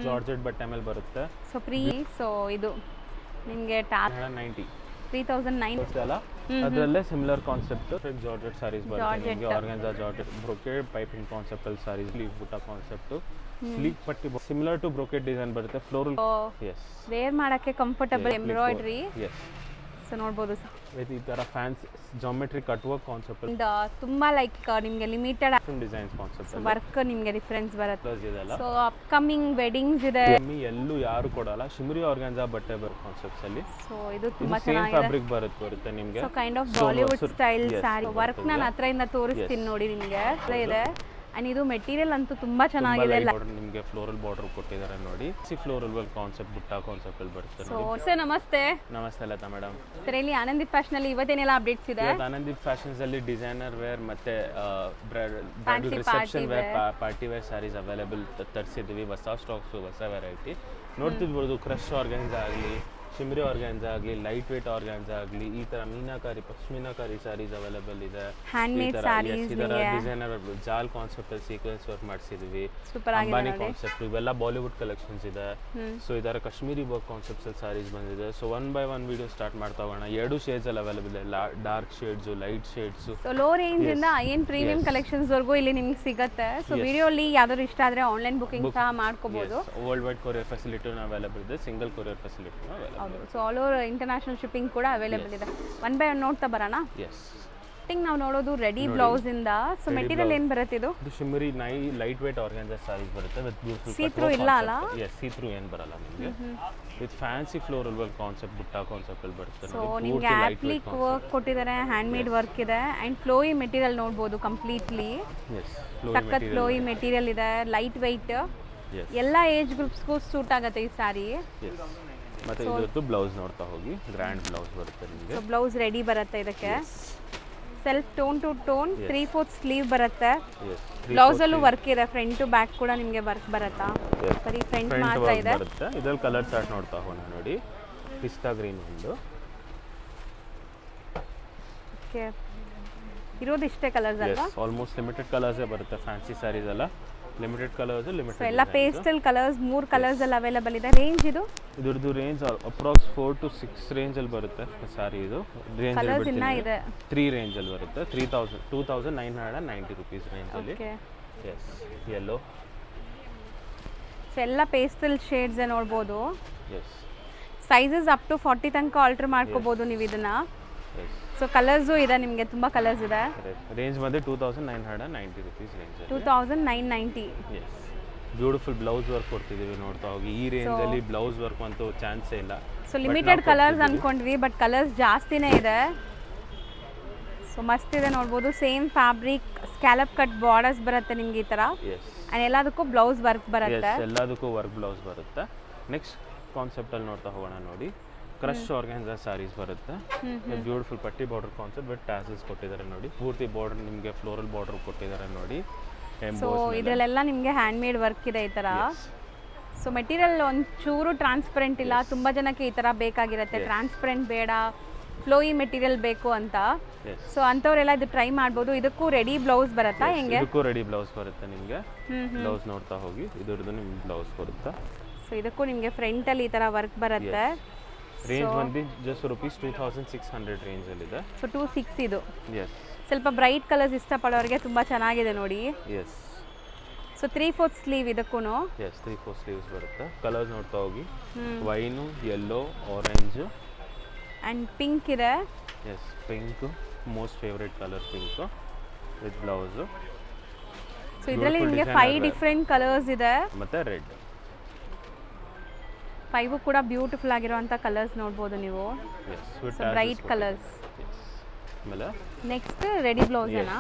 Georgette ಬಟ್ಟೆ ಮೇಲೆ ಬರುತ್ತೆ. ಸೊ ಇದು ನಿಮಗೆ 90 3009 ಅಲ್ಲ, ಅದರಲ್ಲೇ ಸಿಮಿಲರ್ ಕಾನ್ಸೆಪ್ಟ್ ಜಾರ್ಜೆಟ್ ಸಾರೀಸ್ ಬರುತ್ತೆ ನಿಮಗೆ. Organza georgette brocade piping concept ಅಲ್ಲಿ ಸಾರೀಸ್, ಸ್ಲೀವ್ ಬುಟ್ಟ ಕಾನ್ಸೆಪ್ಟ್, ಸ್ಲೀಕ್ ಪಟ್ಟಿ ಸಿಮಿಲರ್ ಟು ಬ್ರೊಕೇಡ್ ಡಿಸೈನ್ ಬರುತ್ತೆ. ಫ್ಲೋರಲ್ ವೇರ್ ಮಾಡಕ್ಕೆ ಕಂಫರ್ಟಬಲ್ ಎಂಬ್ರಾಯ್ಡ್ರಿ. ಸೊ ನೋಡ್ಬೋದು ವಿತ್ ಈ ತರ fancy geometry cut work concept, ತುಂಬಾ ಲೈಕ್ ನಿಮಗೆ ಲಿಮಿಟೆಡ್ ಡಿಸೈನ್ಸ್ ಕಾನ್ಸೆಪ್ಟ್ ವರ್ಕ್ ನಿಮಗೆ ಡಿಫರೆನ್ಸ್ ಬರುತ್ತೆ. ಇದೆಲ್ಲ ಸೊ ಅಪ್ಕಮಿಂಗ್ ವೆಡ್ಡಿಂಗ್ಸ್ ಇದೆ, ಎಲ್ಲೂ ಯಾರು ಕೊಡಲ್ಲ. ಶಿಮ್ರಿ ಆರ್ಗನ್ಜಾ ಬಟ್ಟೆ ಬರುತ್ತೆ ಕಾನ್ಸೆಪ್ಟ್ಸ್ ಅಲ್ಲಿ. ಸೊ ಇದು ತುಂಬಾ ಸೇಮ್ ಫ್ಯಾಬ್ರಿಕ್ ಬರುತ್ತೆ ನಿಮಗೆ. So kind of Bollywood style sari work ನಾನು ಹತ್ರದಿಂದ ತೋರಿಸ್ತೀನಿ ನೋಡಿ ನಿಮಗೆ. ಇದೆ ಅಂಡ್ ಇದು ಮೆಟೀರಿಯಲ್ ಅಂತೂ ತುಂಬಾ ಚೆನ್ನಾಗಿದೆ. ನಿಮಗೆ ಫ್ಲೋರಲ್ ಬಾರ್ಡರ್ ಕೊಟ್ಟಿದ್ದಾರೆ ನೋಡಿ. ಫ್ಲೋರಲ್ ಕಾನ್ಸೆಪ್ಟ್ ಬುಟ್ಟ ಕಾನ್ಸೆಪ್ಟ್ ಅಲ್ಲಿ ಬರುತ್ತೆ. ಸರ್ ನಮಸ್ತೆ. ನಮಸ್ತೆ ಲತಾ ಮೇಡಮ್. ಸರ್ ಇಲ್ಲಿ ಆನಂದಿ ಫ್ಯಾಷನ್ ಅಲ್ಲಿ ಇವತ್ತೇನೆಲ್ಲ ಅಪ್ಡೇಟ್ಸ್ ಇದೆ? ಆನಂದಿ ಫ್ಯಾಷನ್ಸ್ ಅಲ್ಲಿ ಡಿಸೈನರ್ ವೇರ್ ಮತ್ತೆ bridal reception wear, party wear saris available ತರಿಸಿದ್ವಿ. ಹೊಸ ಸ್ಟಾಕ್ಸ್, ಹೊಸ ವೆರೈಟಿ ನೋಡ್ತಿರ್ಬೋದು. ಕ್ರಶ್ ಆರ್ಗನ್ಜಾ ಆಗಲಿ, ಶಿಮ್ರಿ ಆರ್ಗನ್ಜಾ ಆಗಲಿ, ಲೈಟ್ ವೇಟ್ ಆರ್ಗನ್ಜಾ ಆಗಲಿ, ಈ ತರ ಮೀನಾಕಾರಿ ಪಶ್ಮೀನಾಕಾರಿ ಸ್ಯಾರೀಸ್ ಅವೈಲೇಬಲ್ ಇದೆ. ಹ್ಯಾಂಡ್ಮೇಡ್ ಸ್ಯಾರೀಸ್, ಇದರ ಡಿಸೈನರ್ ಜಾಲ್ ಕಾನ್ಸೆಪ್ಟ್ ಅಲ್ಲಿ ಸೀಕ್ವೆನ್ಸ್ ವರ್ಕ್ ಮಾಡಿಸಿದ್ವಿ. ಸೂಪರ್ ಆಗಿದೆ ಅಂಬಾನಿ ಕಾನ್ಸೆಪ್ಟ್, ಇವೆಲ್ಲ ಬಾಲಿವುಡ್ ಕಲೆಕ್ಷನ್ಸ್ ಇದೆ. ಸೊ ಇದರ ಕಾಶ್ಮೀರಿ ವರ್ಕ್ ಕಾನ್ಸೆಪ್ಟ್ಸ್ ಅಲ್ಲಿ ಸ್ಯಾರೀಸ್ ಬಂದಿದೆ. So one by one video start ಮಾಡ್ತಾ ಹೋಗೋಣ. 2 ಶೇಡ್ಸ್ ಅಲ್ಲಿ ಅವೈಲೇಬಲ್ ಇದೆ, dark shades, light shades. So low range ಇಂದ ಏನ್ ಪ್ರೀಮಿಯಂ ಕಲೆಕ್ಷನ್ಸ್ ವರೆಗೂ ಇಲ್ಲಿ ನಿಮಗೆ ಸಿಗುತ್ತೆ. ಸೊ ವಿಡಿಯೋ ಅಲ್ಲಿ ಯಾವ್ದಾದ್ರು ಇಷ್ಟ ಆದ್ರೆ ಆನ್ಲೈನ್ ಬುಕಿಂಗ್ ಸಹ ಮಾಡ್ಕೋಬಹುದು. World wide courier facility available ಇದೆ, single courier facility available. So all over international shipping ಕೂಡ ಅವೈಲೇಬಲ್ ಇದೆ. ಒನ್ ಬೈ ಒನ್ ನೋಡ್ತಾ ಬರೋಣ. ನಾವು ನೋಡೋದು ರೆಡಿ ಬ್ಲೌಸ್ ಇಂದ. ಸೊ ಮೆಟೀರಿಯಲ್ ಏನ್ ಬರುತ್ತೆ ಇದು? Shimmery light weight organza saris ಬರುತ್ತೆ ವಿತ್ ಬ್ಯೂಟಿಫುಲ್ ಸೀ ಥ್ರೂ ಇಲ್ಲ ಅಲ್ಲ? ಸೀ ಥ್ರೂ ಏನು ಬರಲ್ಲ ನಿಮಗೆ. With fancy floral work concept ಬುಟ್ಟ ಕಾನ್ಸೆಪ್ಟ್ ಅಲ್ಲಿ ಬರುತ್ತೆ. ಸೊ ನಿಮಗೆ ಆಪ್ಲಿಕ್ ವರ್ಕ್ ಕೊಟ್ಟಿದ್ದಾರೆ, ಹ್ಯಾಂಡ್ ಮೇಡ್ ವರ್ಕ್ ಇದೆ ಅಂಡ್ ಫ್ಲೋಯಿ ಮೆಟೀರಿಯಲ್ ನೋಡಬಹುದು ಕಂಪ್ಲೀಟ್ಲಿ. ಸಖತ್ ಫ್ಲೋಯಿ ಮೆಟೀರಿಯಲ್ ಇದೆ, ಲೈಟ್ ವೆಯ್ಟ್, ಎಲ್ಲ ಏಜ್ ಗ್ರೂಪ್ಸ್ಗೂ ಸೂಟ್ ಆಗುತ್ತೆ ಈ ಸಾರಿ. ಮತ್ತೆ ಇದರದ್ದು ಬ್ಲೌಸ್ ನೋಡ್ತಾ ಹೋಗಿ. ಗ್ರ್ಯಾಂಡ್ ಬ್ಲೌಸ್ ಬರುತ್ತೆ ನಿಮಗೆ. ಸೊ ಬ್ಲೌಸ್ ರೆಡಿ ಬರುತ್ತೆ ಇದಕ್ಕೆ. Self tone to tone 3/4 sleeve ಬರುತ್ತೆ. ಬ್ಲೌಸ್ ಅಲ್ಲೂ ವರ್ಕ್ ಇದೆ, ಫ್ರಂಟ್ ಟು ಬ್ಯಾಕ್ ಕೂಡ ನಿಮಗೆ ವರ್ಕ್ ಬರುತ್ತಾ? ಸರಿ, ಫ್ರಂಟ್ ಮಾತ್ರ ಇದೆ. ಇದರಲ್ಲಿ ಕಲರ್ ಚಾರ್ಟ್ ನೋಡ್ತಾ ಹೋಗೋಣ ನೋಡಿ. ಪಿಸ್ತಾ ಗ್ರೀನ್ ಒಂದು. ಓಕೆ, ಇರೋದು ಇಷ್ಟೇ ಕಲರ್ಸ್ ಅಲ್ವಾ? ಆಲ್ಮೋಸ್ಟ್ ಲಿಮಿಟೆಡ್ ಕಲರ್ಸ್ ಬರುತ್ತೆ. ಫ್ಯಾನ್ಸಿ ಸ್ಯಾರೀಸ್ ಎಲ್ಲ ಲಿಮಿಟೆಡ್ ಕಲರ್ಸ್, ಲಿಮಿಟೆಡ್ ಎಲ್ಲ ಪೇಸ್ಟಲ್ ಕಲರ್ಸ್, 3 ಕಲರ್ಸ್ ಅಲ್ಲಿ ಅವೈಲೇಬಲ್ ಇದೆ. ರೇಂಜ್ ಇದ್ರದ್ದು ರೇಂಜ್ ಅಪ್ರಾಕ್ಸ್ 4 to 6 ರೇಂಜ್ ಅಲ್ಲಿ ಬರುತ್ತೆ ಸಾರಿ. ಇದು ರೇಂಜ್ ಕಲರ್ಸ್ ಇನ್ನ ಇದೆ 3 ರೇಂಜ್ ಅಲ್ಲಿ ಬರುತ್ತೆ. 2990 ರೂಪೀಸ್ ರೇಂಜ್ ಅಲ್ಲಿ. Yes, yellow. ಸೊ ಎಲ್ಲ ಪೇಸ್ಟಲ್ ಶೇಡ್ಸ್ ನೋಡಬಹುದು. ಎಸ್, ಸೈಜಸ್ ಅಪ್ ಟು 40 ತನಕ ಆಲ್ಟರ್ ಮಾಡ್ಕೋಬಹುದು ನೀವು ಇದನ್ನ. ಸೊ ಕಲರ್ಸು ಇದೆ ನಿಮಗೆ, ತುಂಬಾ ಕಲರ್ಸ್ ಇದೆ. ರೇಂಜ್ ಬಂದು 2990 ರೂಪೀಸ್ ರೇಂಜ್ ಅಲ್ಲಿ. 2990. ಎಸ್, ಬ್ಯೂಟಿಫುಲ್ ಬ್ಲೌಸ್ ವರ್ಕ್ ಕೊಡ್ತಿದೀವಿ ನೋಡ್ತಾ ಹೋಗಿ. ಈ ರೇಂಜ್ ಅಲ್ಲಿ ಬ್ಲೌಸ್ ವರ್ಕ್ ಅಂತೂ ಚಾನ್ಸೇ ಇಲ್ಲ. ಸೊ ಲಿಮಿಟೆಡ್ ಕಲರ್ಸ್ ಅನ್ಕೊಂಡ್ವಿ, ಬಟ್ ಕಲರ್ಸ್ ಜಾಸ್ತಿನೇ ಇದೆ. ಸೊ ಮಸ್ತ್ ಇದೆ ನೋಡ್ಬೋದು. Same fabric, scallop cut borders ಬರುತ್ತೆ ನಿಮ್ಗೆ ಈ ತರ. ಅಂಡ್ ಎಲ್ಲದಕ್ಕೂ ಬ್ಲೌಸ್ ವರ್ಕ್ ಬರುತ್ತೆ. ಎಲ್ಲದಕ್ಕೂ ವರ್ಕ್ ಬ್ಲೌಸ್ ಬರುತ್ತೆ. ನೆಕ್ಸ್ಟ್ ಕಾನ್ಸೆಪ್ಟ್ ಅಲ್ಲಿ ನೋಡ್ತಾ ಹೋಗೋಣ ನೋಡಿ. ಕ್ರಶ್ ಆರ್ಗನ್ಜಾ ಸಾರೀಸ್ ಬರುತ್ತೆ. ಬ್ಯೂಟಿಫುಲ್ ಪಟ್ಟಿ ಬಾರ್ಡರ್ ಕಾನ್ಸೆಪ್ಟ್ ವಿತ್ ಟ್ಯಾಸಲ್ಸ್ ಕೊಟ್ಟಿದ್ದಾರೆ ನೋಡಿ. ಪೂರ್ತಿ ಬಾರ್ಡರ್ ನಿಮಗೆ ಫ್ಲೋರಲ್ ಬಾರ್ಡರ್ ಕೊಟ್ಟಿದ್ದಾರೆ ನೋಡಿ. ಸೊ ಇದರಲ್ಲೆಲ್ಲ ನಿಮಗೆ ಹ್ಯಾಂಡ್ ಮೇಡ್ ವರ್ಕ್ ಇದೆ ಈ ತರ. ಸೊ ಮೆಟೀರಿಯಲ್ ಒಂಚೂರು ಟ್ರಾನ್ಸ್ಪರೆಂಟ್ ಇಲ್ಲ. ತುಂಬಾ ಜನಕ್ಕೆ ಈ ತರ ಬೇಕಾಗಿರುತ್ತೆ, ಟ್ರಾನ್ಸ್ಪರೆಂಟ್ ಬೇಡ, ಫ್ಲೋಯಿ ಮೆಟೀರಿಯಲ್ ಬೇಕು ಅಂತ. ಸೊ ಅಂತವರೆಲ್ಲ ಇದು ಟ್ರೈ ಮಾಡ್ಬೋದು. ಇದಕ್ಕೂ ರೆಡಿ ಬ್ಲೌಸ್ ಬರುತ್ತಾ ಹೆಂಗೆ? ಇದಕ್ಕೂ ರೆಡಿ ಬ್ಲೌಸ್ ಬರುತ್ತೆ ನಿಮಗೆ. ಬ್ಲೌಸ್ ನೋಡ್ತಾ ಹೋಗಿ. ಇದರದ್ದು ನಿಮ್ಗೆ ಬ್ಲೌಸ್ ಬರುತ್ತೆ. ಸೊ ಇದಕ್ಕೂ ನಿಮಗೆ ಫ್ರಂಟ್ ಅಲ್ಲಿ ಈ ತರ ವರ್ಕ್ ಬರುತ್ತೆ. ರೇಂಜ್ ಬಂದು ಜಸ್ಟ್ ರೂಪೀಸ್ 2600 ರೇಂಜ್ ಅಲ್ಲಿ ಇದೆ. ಸೊ 26 ಇದು. ಎಸ್, ಸ್ವಲ್ಪ ಬ್ರೈಟ್ ಕಲರ್ಸ್ ಇಷ್ಟಪಡೋರಿಗೆ ತುಂಬಾ ಚೆನ್ನಾಗಿದೆ ನೋಡಿ. ಎಸ್. ಸೊ 3/4 ಸ್ಲೀವ್ ಇದಕ್ಕೂ. ಎಸ್, 3/4 ಸ್ಲೀವ್ಸ್ ಬರುತ್ತೆ. ಕಲರ್ಸ್ ನೋಡ್ತಾ ಹೋಗಿ. Wine, yellow, orange and pink ಇದೆ. Yes, pink most favourite colour, pink with blouse. So ಇದರಲ್ಲಿ ನಿಮಗೆ 5 ಡಿಫರೆಂಟ್ ಕಲರ್ಸ್ ಇದೆ. ಮತ್ತೆ ರೆಡ್. 5 ಕೂಡ ಬ್ಯೂಟಿಫುಲ್ ಆಗಿರುವಂತ ಕಲರ್ಸ್ ನೋಡಬಹುದು ನೀವು. Bright colours. ಆಮೇಲೆ ನೆಕ್ಸ್ಟ್ ರೆಡಿ ಬ್ಲೌಸ್ ಏನಾ?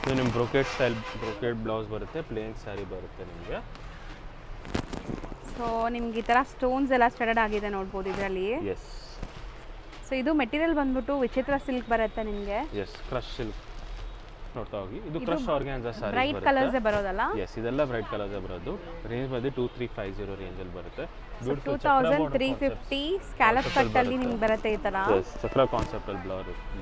ಇದು ನಿಮ್ಮ ಬ್ರೊಕೇಡ್ ಸ್ಟೈಲ್ ಬ್ರೊಕೇಡ್ ಬ್ಲೌಸ್ ಬರುತ್ತೆ. ಪ್ಲೇನ್ ಸ್ಯಾರಿ ಬರುತ್ತೆ ನಿಮಗೆ. ಸೊ ನಿಮ್ಗೆ ಈ ತರ ಸ್ಟೋನ್ಸ್ ಎಲ್ಲ ಸ್ಟಡಡ್ ಆಗಿದೆ ನೋಡಬಹುದು ಇದರಲ್ಲಿ. ಎಸ್. ಸೊ ಇದು ಮೆಟೀರಿಯಲ್ ಬಂದ್ಬಿಟ್ಟು ವಿಚಿತ್ರ ಸಿಲ್ಕ್ ಬರುತ್ತೆ ನಿಮಗೆ. Yes, crush silk. ನೋಡ್ತಾ ಹೋಗಿ. ಇದು crush organza sari bright colours ಬರೋದಲ್ಲ. ಎಸ್, ಇದೆಲ್ಲ ಬ್ರೈಟ್ ಕಲರ್ಸ್ ಬರೋದು. ರೇಂಜ್ ಬಂದು 2350 ರೇಂಜಲ್ಲಿ ಬರುತ್ತೆ. 2350 ಸ್ಕ್ಯಾಲಪ್ ಕಟ್ ಅಲ್ಲಿ ನಿಮ್ಗೆ ಬರುತ್ತೆ ಈ ತರ. ಚಕ್ರ ಕಾನ್ಸೆಪ್ಟ್ ಅಲ್ಲಿ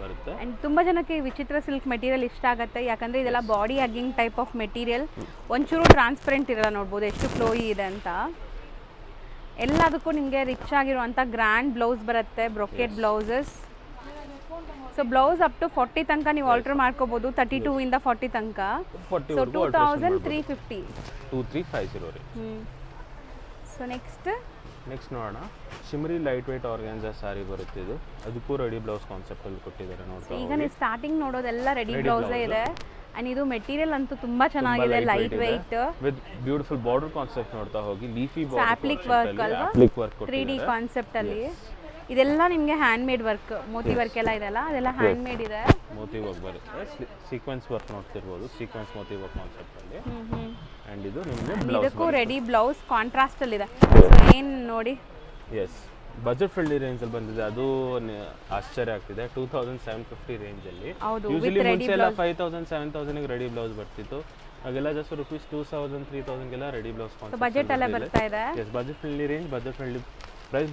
ಬರುತ್ತೆ. ಅಂಡ್ ತುಂಬಾ ಜನಕ್ಕೆ ವಿಚಿತ್ರ ಸಿಲ್ಕ್ ಮೆಟೀರಿಯಲ್ ಇಷ್ಟ ಆಗುತ್ತೆ, ಯಾಕಂದ್ರೆ ಇದೆಲ್ಲ ಬಾಡಿ ಹಗ್ಗಿಂಗ್ ಟೈಪ್ ಆಫ್ ಮೆಟೀರಿಯಲ್. ಒಂಚೂರು ಟ್ರಾನ್ಸ್ಪರೆಂಟ್ ಇರಲ್ಲ, ನೋಡ್ಬೋದು ಎಷ್ಟು ಫ್ಲೋಯಿ ಇದೆ ಅಂತ. ಎಲ್ಲದಕ್ಕೂ ನಿಮಗೆ ರಿಚ್ ಆಗಿರುವಂಥ ಗ್ರ್ಯಾಂಡ್ ಬ್ಲೌಸ್ ಬರುತ್ತೆ, brocade blouses. So blouse up to 40 ತನಕ ನೀವು ಆಲ್ಟರ್ ಮಾಡ್ಕೋಬಹುದು, 32 ಇಂದ 40 ತನಕ. ಸೊ 2350. 2350 ಸೊ ನೆಕ್ಸ್ಟ್ ನೋಡೋಣ, ಶಿಮರಿ ಲೈಟ್ ವೇಟ್ ಆರ್ಗ್ಯಾನ್ಸಾ ಸಾರಿ ಬರುತ್ತೆ. ಇದು ಅದಕ್ಕೂ ರೆಡಿ ಬ್ಲೌಸ್ ಕಾನ್ಸೆಪ್ಟ್ ಅಲ್ಲಿ ಕೊಟ್ಟಿದ್ದಾರೆ ನೋಡ್ತಾ. ಈಗ ನೀವು ಸ್ಟಾರ್ಟಿಂಗ್ ನೋಡೋದೆಲ್ಲ ರೆಡಿ ಬ್ಲೌಸೇ ಇದೆ. ಅಂಡ್ ಇದು ಮೆಟೀರಿಯಲ್ ಅಂತೂ ತುಂಬಾ ಚೆನ್ನಾಗಿದೆ, light weight with beautiful border concept ನೋಡ್ತಾ ಹೋಗಿ. ಲೀಫಿ ಫ್ಯಾಬ್ರಿಕ್ ವರ್ಕ್ ಅಲ್ವಾ, 3D ಕಾನ್ಸೆಪ್ಟ್ ಅಲ್ಲಿ. ಇದೆಲ್ಲ ನಿಮಗೆ hand made work, Moti work ಎಲ್ಲ ಇದೆಲ್ಲ, ಅದೆಲ್ಲ ಹ್ಯಾಂಡ್ ಮೇಡ್ ಇದೆ. ಮೋತಿ ವರ್ಕ್ ಬರುತ್ತೆ, ಸೀಕ್ವೆನ್ಸ್ ವರ್ಕ್ ನೋಡ್ತಿರ್ಬೋದು, ಸೀಕ್ವೆನ್ಸ್ ಮೋತಿ ವರ್ಕ್ ಕಾನ್ಸೆಪ್ಟ್ ಅಲ್ಲಿ. ಅಂಡ್ ಇದು ನಿಮಗೆ ಬ್ಲೌಸ್, ಇದಕ್ಕೂ ರೆಡಿ ಬ್ಲೌಸ್ ಕಾಂಟ್ರಾಸ್ಟ್ ಅಲ್ಲಿ ಇದೆ. ಏನು ನೋಡಿ, ಎಸ್ ಬಜೆಟ್ ಫ್ರೆಂಡ್ಲಿ ರೇಂಜ್ ಅಲ್ಲಿ ಬಂದಿದೆ. ಅದು ಆಶ್ಚರ್ಯ ಆಗ್ತಿದೆ. 2750 ರೇಂಜ್ ಅಲ್ಲಿ. ಯೂಶಲಿ ಮುಂಚೆ ಎಲ್ಲ 5000 7000 ಗೆ ರೆಡಿ ಬ್ಲೌಸ್ ಬರ್ತಿತ್ತು. ಹಾಗೆಲ್ಲ ಜಸ್ಟ್ ರುಪೀಸ್ 2000 3000 ಗೆಲ್ಲ ರೆಡಿ ಬ್ಲೌಸ್ ಕಾನ್ಸೆಪ್ಟ್ ಬಜೆಟ್ ಎಲ್ಲ ಬರ್ತಾ ಇದೆ. Yes, budget friendly range, budget friendly price,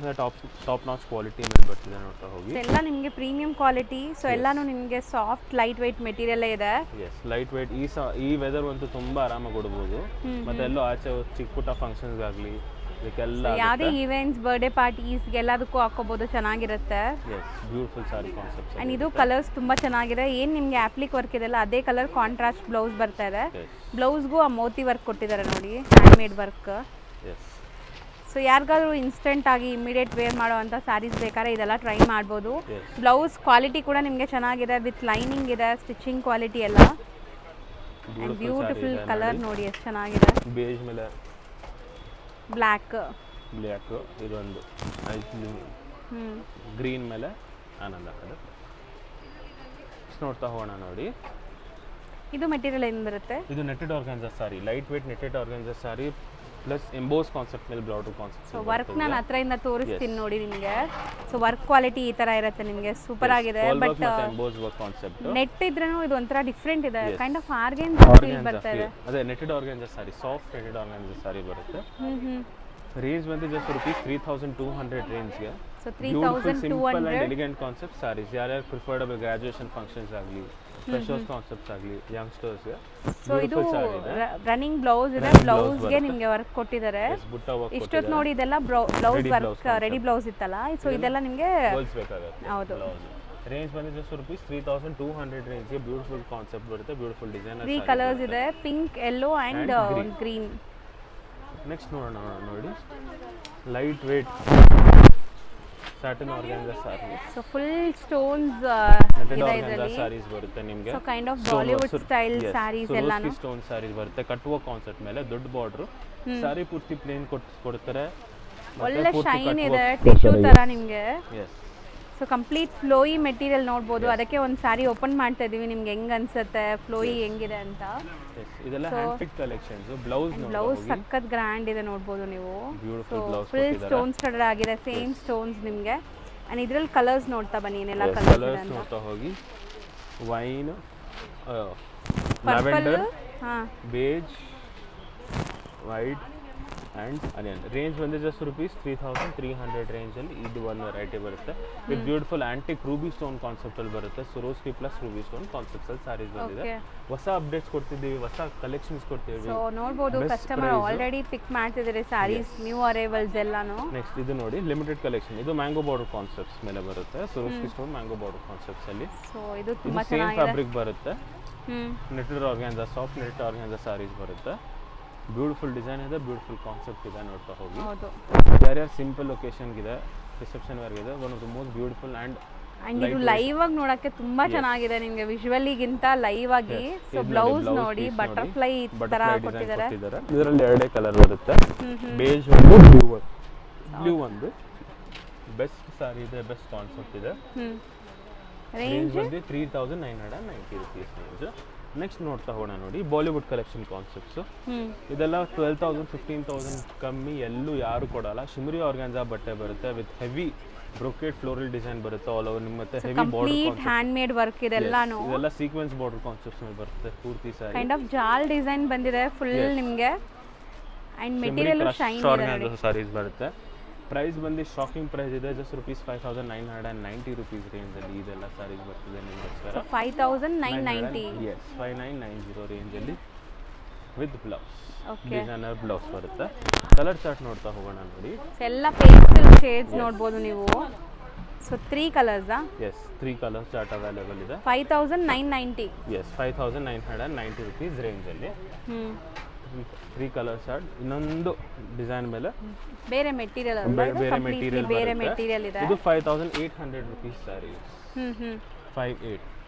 top notch quality ಮೇಲೆ ಬರ್ತಿದೆ ನೋಡ್ತಾ ಹೋಗಿ. ಎಲ್ಲ ನಿಮಗೆ ಪ್ರೀಮಿಯಂ ಕ್ವಾಲಿಟಿ. ಸೊ ಎಲ್ಲಾನು ನಿಮಗೆ ಸಾಫ್ಟ್ ಲೈಟ್ ವೇಟ್ ಮೆಟೀರಿಯಲ್ ಇದೆ. Yes, light weight. ಈ ವೆದರ್ ಅಂತೂ ತುಂಬಾ ಆರಾಮಾಗಿ ಕೊಡಬಹುದು. ಮತ್ತೆ ಎಲ್ಲೋ ಆಚೆ ಚಿಕ್ಕ ಪುಟ್ಟ ಫಂಕ್ಷನ್ಸ್ ಆಗಲಿ, ಇದಕ್ಕೆಲ್ಲ ಯಾವುದೇ ಈವೆಂಟ್ಸ್, ಬರ್ಡೇ ಪಾರ್ಟೀಸ್ ಎಲ್ಲದಕ್ಕೂ ಹಾಕೋಬಹುದು, ಚೆನ್ನಾಗಿರುತ್ತೆ. Yes, beautiful sari concept. And ಇದು ಕಲರ್ಸ್ ತುಂಬಾ ಚೆನ್ನಾಗಿದೆ. ಏನು ನಿಮಗೆ ಆಪ್ಲಿಕ್ ವರ್ಕ್ ಇದೆಲ್ಲ ಅದೇ ಕಲರ್ ಕಾಂಟ್ರಾಸ್ಟ್ ಬ್ಲೌಸ್ ಬರ್ತಾ ಇದೆ. ಬ್ಲೌಸ್ಗೂ ಆ ಮೋತಿ ವರ್ಕ್ ಕೊಟ್ಟಿದ್ದಾರೆ ನೋಡಿ, hand made work. Yes, so ಯಾರಿಗಾದ್ರೂ ಇನ್ಸ್ಟೆಂಟ್ ಆಗಿ ಇಮಿಡಿಯೇಟ್ ವೇರ್ ಮಾಡುವಂಥ ಸ್ಯಾರೀಸ್ ಬೇಕಾದ್ರೆ ಇದೆಲ್ಲ ಟ್ರೈ ಮಾಡ್ಬೋದು. ಬ್ಲೌಸ್ ಕ್ವಾಲಿಟಿ ಕೂಡ ನಿಮಗೆ ಚೆನ್ನಾಗಿದೆ, ವಿತ್ ಲೈನಿಂಗ್ ಇದೆ, ಸ್ಟಿಚಿಂಗ್ ಕ್ವಾಲಿಟಿ ಎಲ್ಲ. ಆ್ಯಂಡ್ ಬ್ಯೂಟಿಫುಲ್ ಕಲರ್ ನೋಡಿ ಎಷ್ಟು ಚೆನ್ನಾಗಿದೆ. ಬೇಜ್ ಮೇಲೆ ಬ್ಲ್ಯಾಕ್, ಇದೊಂದು ಗ್ರೀನ್ ಮೇಲೆ ಆನಂದ ಕಡೆ ನೋಡ್ತಾ ಹೋಗೋಣ ನೋಡಿ. ಇದು ಮೆಟೀರಿಯಲ್ ಏನು ಬರುತ್ತೆ? ಇದು netted organza sari, light weight netted organza sari plus emboss concept ಮೇಲೆ ಬ್ಲಾಡರ್ ಕಾನ್ಸೆಪ್ಟ್. ಸೊ ವರ್ಕ್ ನಾನು ಹತ್ರದಿಂದ ತೋರಿಸ್ತೀನಿ ನೋಡಿ ನಿಮಗೆ. ಸೊ ವರ್ಕ್ ಕ್ವಾಲಿಟಿ ಈ ತರ ಇರುತ್ತೆ ನಿಮಗೆ, ಸೂಪರ್ ಆಗಿದೆ. But emboss work concept net ಇದ್ರೇನು ಇದು ಒಂಥರ ಡಿಫ್ರೆಂಟ್ ಇದೆ, ಕೈಂಡ್ ಆಫ್ ಆರ್ಗನ್ ಫೀಲ್ ಬರ್ತಾ ಇದೆ. ಅದೇ netted organza sari, soft netted organza sari ಬರುತ್ತೆ. ರೇಂಜ್ ಬಂದು ಜಸ್ಟ್ ರುಪೀಸ್ 3200 ರೇಂಜ್ಗೆ. So 3200 elegant concept saris. ಯಾರ್ಯಾರು ಪ್ರಿಫರ್ಡಬಲ್ ಗ್ರಾಜುಯೇಷನ್ ಫಂಕ್ಷನ್ಸ್ ಆಗಲಿ, ಫ್ರೆಶರ್ಸ್ ಕಾನ್ಸೆಪ್ಟ್ಸ್ ಆಗಲಿ, ಯಂಗ್ಸ್ಟರ್ಸ್ಗೆ. ಸೊ ಇದು ರನ್ನಿಂಗ್ ಬ್ಲೌಸ್ ಇದೆ, ಬ್ಲೌಸ್ಗೆ ನಿಮಗೆ ವರ್ಕ್ ಕೊಟ್ಟಿದ್ದಾರೆ. ಇಷ್ಟೊತ್ತು ನೋಡಿ ಇದೆಲ್ಲ ಬ್ಲೌಸ್ ವರ್ಕ್ ರೆಡಿ ಬ್ಲೌಸ್ ಇತ್ತಲ್ಲ, ಸೊ ಇದೆಲ್ಲ ನಿಮಗೆ ಬೇಕಾಗುತ್ತೆ. ಹೌದು. ರೇಂಜ್ ಬಂದು ಜಸ್ಟ್ ರುಪೀಸ್ 3200 ರೇಂಜ್ಗೆ ಬ್ಯೂಟಿಫುಲ್ ಕಾನ್ಸೆಪ್ಟ್ ಬರುತ್ತೆ, ಬ್ಯೂಟಿಫುಲ್ ಡಿಸೈನ್. 3 ಕಲರ್ಸ್ ಇದೆ, pink, yellow and green. Next ನೋಡೋಣ ನೋಡಿ, light weight satin organza sari. So full stones ಇದೆ ಇದರಲ್ಲಿ. ಸಾರೀಸ್ ಬರುತ್ತೆ ನಿಮಗೆ. So kind of Bollywood style saris ಎಲ್ಲಾನು ಸ್ಟೋನ್ ಸಾರೀಸ್ ಬರುತ್ತೆ. ಕಟ್ಟುವ ಕಾನ್ಸೆಪ್ಟ್ ಮೇಲೆ ದೊಡ್ಡ ಬಾರ್ಡರ್ ಸಾರಿ ಪೂರ್ತಿ ಪ್ಲೇನ್ ಕೊಡ್ತಾರೆ. ಒಳ್ಳೆ ಶೈನ್ ಇದೆ, ಟಿಶ್ಯೂ ತರ ನಿಮಗೆ. Yes, so complete flowy material ನೋಡ್ಬೋದು. ಅದಕ್ಕೆ ಒಂದು ಸಾರಿ ಓಪನ್ ಮಾಡ್ತಾ ಇದೀವಿ, ನಿಮ್ಗೆ ಹೆಂಗ್ ಅನ್ಸುತ್ತೆ ಫ್ಲೋಯಿ ಹೆಂಗಿದೆ ಅಂತ. ಇದೆಲ್ಲ ಹ್ಯಾಂಡ್ ಪಿಕ್ ಕಲೆಕ್ಷನ್ಸ್. ಬ್ಲೌಸ್ ಸಖತ್ ಗ್ರ್ಯಾಂಡ್ ಇದೆ ನೋಡ್ಬೋದು ನೀವು. Beautiful blouse, full stone stud ಆಗಿದೆ, ಸೇಮ್ ಸ್ಟೋನ್ಸ್ ನಿಮಗೆ. ಅಂಡ್ ಇದ್ರಲ್ಲಿ ಕಲರ್ಸ್ ನೋಡ್ತಾ ಬನ್ನಿ, ಏನೆಲ್ಲ ಕಲರ್ಸ್ ನೋಡ್ತಾ ಹೋಗಿ. Wine, purple, beige, white and onion. Range ಬಂದು ಜಸ್ಟ್ ರುಪೀಸ್ 3300 ರೇಂಜಲ್ಲಿ ಇದು ಒಂದು ವೆರೈಟಿ ಬರುತ್ತೆ. With beautiful antique ruby stone ಕಾನ್ಸೆಪ್ಟಲ್ಲಿ ಬರುತ್ತೆ. ಸರೋಸ್ಕಿ ಪ್ಲಸ್ ರೂಬಿ ಸ್ಟೋನ್ ಕಾನ್ಸೆಪ್ಟಲ್ಲಿ ಸಾರೀಸ್ ಬಂದಿದೆ. ಹೊಸ ಅಪ್ಡೇಟ್ಸ್ ಕೊಡ್ತಿದ್ದೀವಿ, ಹೊಸ ಕಲೆಕ್ಷನ್ಸ್ ಕೊಡ್ತೀವಿ. ಸೊ ನೋಡ್ಬೋದು, ಕಸ್ಟಮರ್ ಆಲ್ರೆಡಿ ಪಿಕ್ ಮಾಡ್ತಿದ್ದಾರೆ ಸಾರೀಸ್, ನ್ಯೂ ಅರೈವಲ್ಸ್ ಎಲ್ಲಾನು. ನೆಕ್ಸ್ಟ್ ಇದು ನೋಡಿ, ಲಿಮಿಟೆಡ್ ಕಲೆಕ್ಷನ್. ಇದು ಮ್ಯಾಂಗೋ ಬಾರ್ಡರ್ ಕಾನ್ಸೆಪ್ಟ್ಸ್ ಮೇಲೆ ಬರುತ್ತೆ. Swarovski stone mango border concepts ಅಲ್ಲಿ. ಸೊ ಇದು ತುಂಬಾ ಸೇಮ್ ಚೆನ್ನಾಗಿದೆ. ಫ್ಯಾಬ್ರಿಕ್ ಬರುತ್ತೆ. Netted organza, soft netted organza saris ಬರುತ್ತೆ. ಬ್ಯೂಟಿಫುಲ್ ಡಿಸೈನ್ ಇದೆ, ಬ್ಯೂಟಿಫುಲ್ ಕಾನ್ಸೆಪ್ಟ್ ಇದೆ ನೋಡ್ತಾ ಹೋಗಿ. ಯಾರ್ಯಾರು ಸಿಂಪಲ್ ಲೊಕೇಶನ್ಗಿದೆ, ರಿಸೆಪ್ಷನ್ ವೇರ್ಗಿದೆ, one of the most beautiful and ಇದು ಲೈವ್ ಆಗಿ ನೋಡಕ್ಕೆ ತುಂಬಾ ಚೆನ್ನಾಗಿದೆ ನಿಮಗೆ, ವಿಜುವಲಿಗಿಂತ ಲೈವ್ ಆಗಿ. ಸೊ ಬ್ಲೌಸ್ ನೋಡಿ, ಬಟರ್ಫ್ಲೈ ತರ ಕೊಟ್ಟಿದ್ದಾರೆ. ಇದರಲ್ಲಿ ಎರಡೇ ಕಲರ್ ಬರುತ್ತೆ, ಬೇಜ್ ಒಂದು, ಬ್ಲೂ ಒಂದು. ಬೆಸ್ಟ್ ಸಾರಿ ಇದೆ, ಬೆಸ್ಟ್ ಕಾನ್ಸೆಪ್ಟ್ ಇದೆ. ರೇಂಜ್ ಬಂದು 3990 ರುಪೀಸ್ ರೇಂಜ್. ನೆಕ್ಸ್ಟ್ ನೋಡ್ತಾ ಹೋಗೋಣ ನೋಡಿ, ಬಾಲಿವುಡ್ ಕಲೆಕ್ಷನ್ ಕಾನ್ಸೆಪ್ಟ್ಸ್. ಇದೆಲ್ಲ 12,000 15,000 ಕಮ್ಮಿ ಎಲ್ಲೂ ಯಾರು ಕೊಡಲ್ಲ. ಶಿಮರಿ ಆರ್ಗಾನ್ಜಾ ಬಟ್ಟೆ ಬರುತ್ತೆ with heavy brocade floral design ಬರುತ್ತೆ ಆಲ್ ಓವರ್ ನಿಮ್ಗೆ ಮತ್ತೆ heavy border complete hand made work ಇದೆಲ್ಲಾನು ಇದೆಲ್ಲ ಸೀಕ್ವೆನ್ಸ್ ಬಾರ್ಡರ್ ಕಾನ್ಸೆಪ್ಟ್ಸ್ ಮೇಲೆ ಬರುತ್ತೆ ಪೂರ್ತಿ ಸಾರಿ ಕೈಂಡ್ ಆಫ್ ಜಾಲ್ ಡಿಸೈನ್ ಬಂದಿದೆ ಫುಲ್ ನಿಮಗೆ ಅಂಡ್ ಮೆಟೀರಿಯಲ್ ಶೈನ್ ಇದೆ ನೋಡಿ ಸಾರೀಸ್ ಬರುತ್ತೆ ಪ್ರೈಸ್ ಬಂದು ಶಾಕಿಂಗ್ ಪ್ರೈಸ್ ಇದೆ ಜಸ್ಟ್ ₹5,990 ರೇಂಜಲ್ಲಿ ಇದೆಲ್ಲ ಸಾರೀಸ್ ಬರ್ತಿದೆ ನಿಮಗೋಸ್ಕರ 5,990 ಎಸ್ 5,990 ರೇಂಜಲ್ಲಿ with blouse okay designer blouse ಬರುತ್ತೆ ಕಲರ್ ಚಾರ್ಟ್ ನೋಡ್ತಾ ಹೋಗೋಣ ನೋಡಿ ಎಲ್ಲ ಪೇಸ್ಟಲ್ ಶೇಡ್ಸ್ ನೋಡ್ಬೋದು ನೀವು so 3 colours S 3 colour chart available ಇದೆ 5,990 ಎಸ್ ₹5,990 ರೇಂಜಲ್ಲಿ 3 ಕಲರ್ ಚಾರ್ಟ್ ಇನ್ನೊಂದು ಡಿಸೈನ್ ಮೇಲೆ ಬೇರೆ ಮೆಟೀರಿಯಲ್ ಬೇರೆ ಮೆಟೀರಿಯಲ್ ಬೇರೆ ಮೆಟೀರಿಯಲ್ ಇದೆ ಇದು ₹5,800 ಸಾರಿ ಹ್ಮ್ ಹ್ಮ್ 58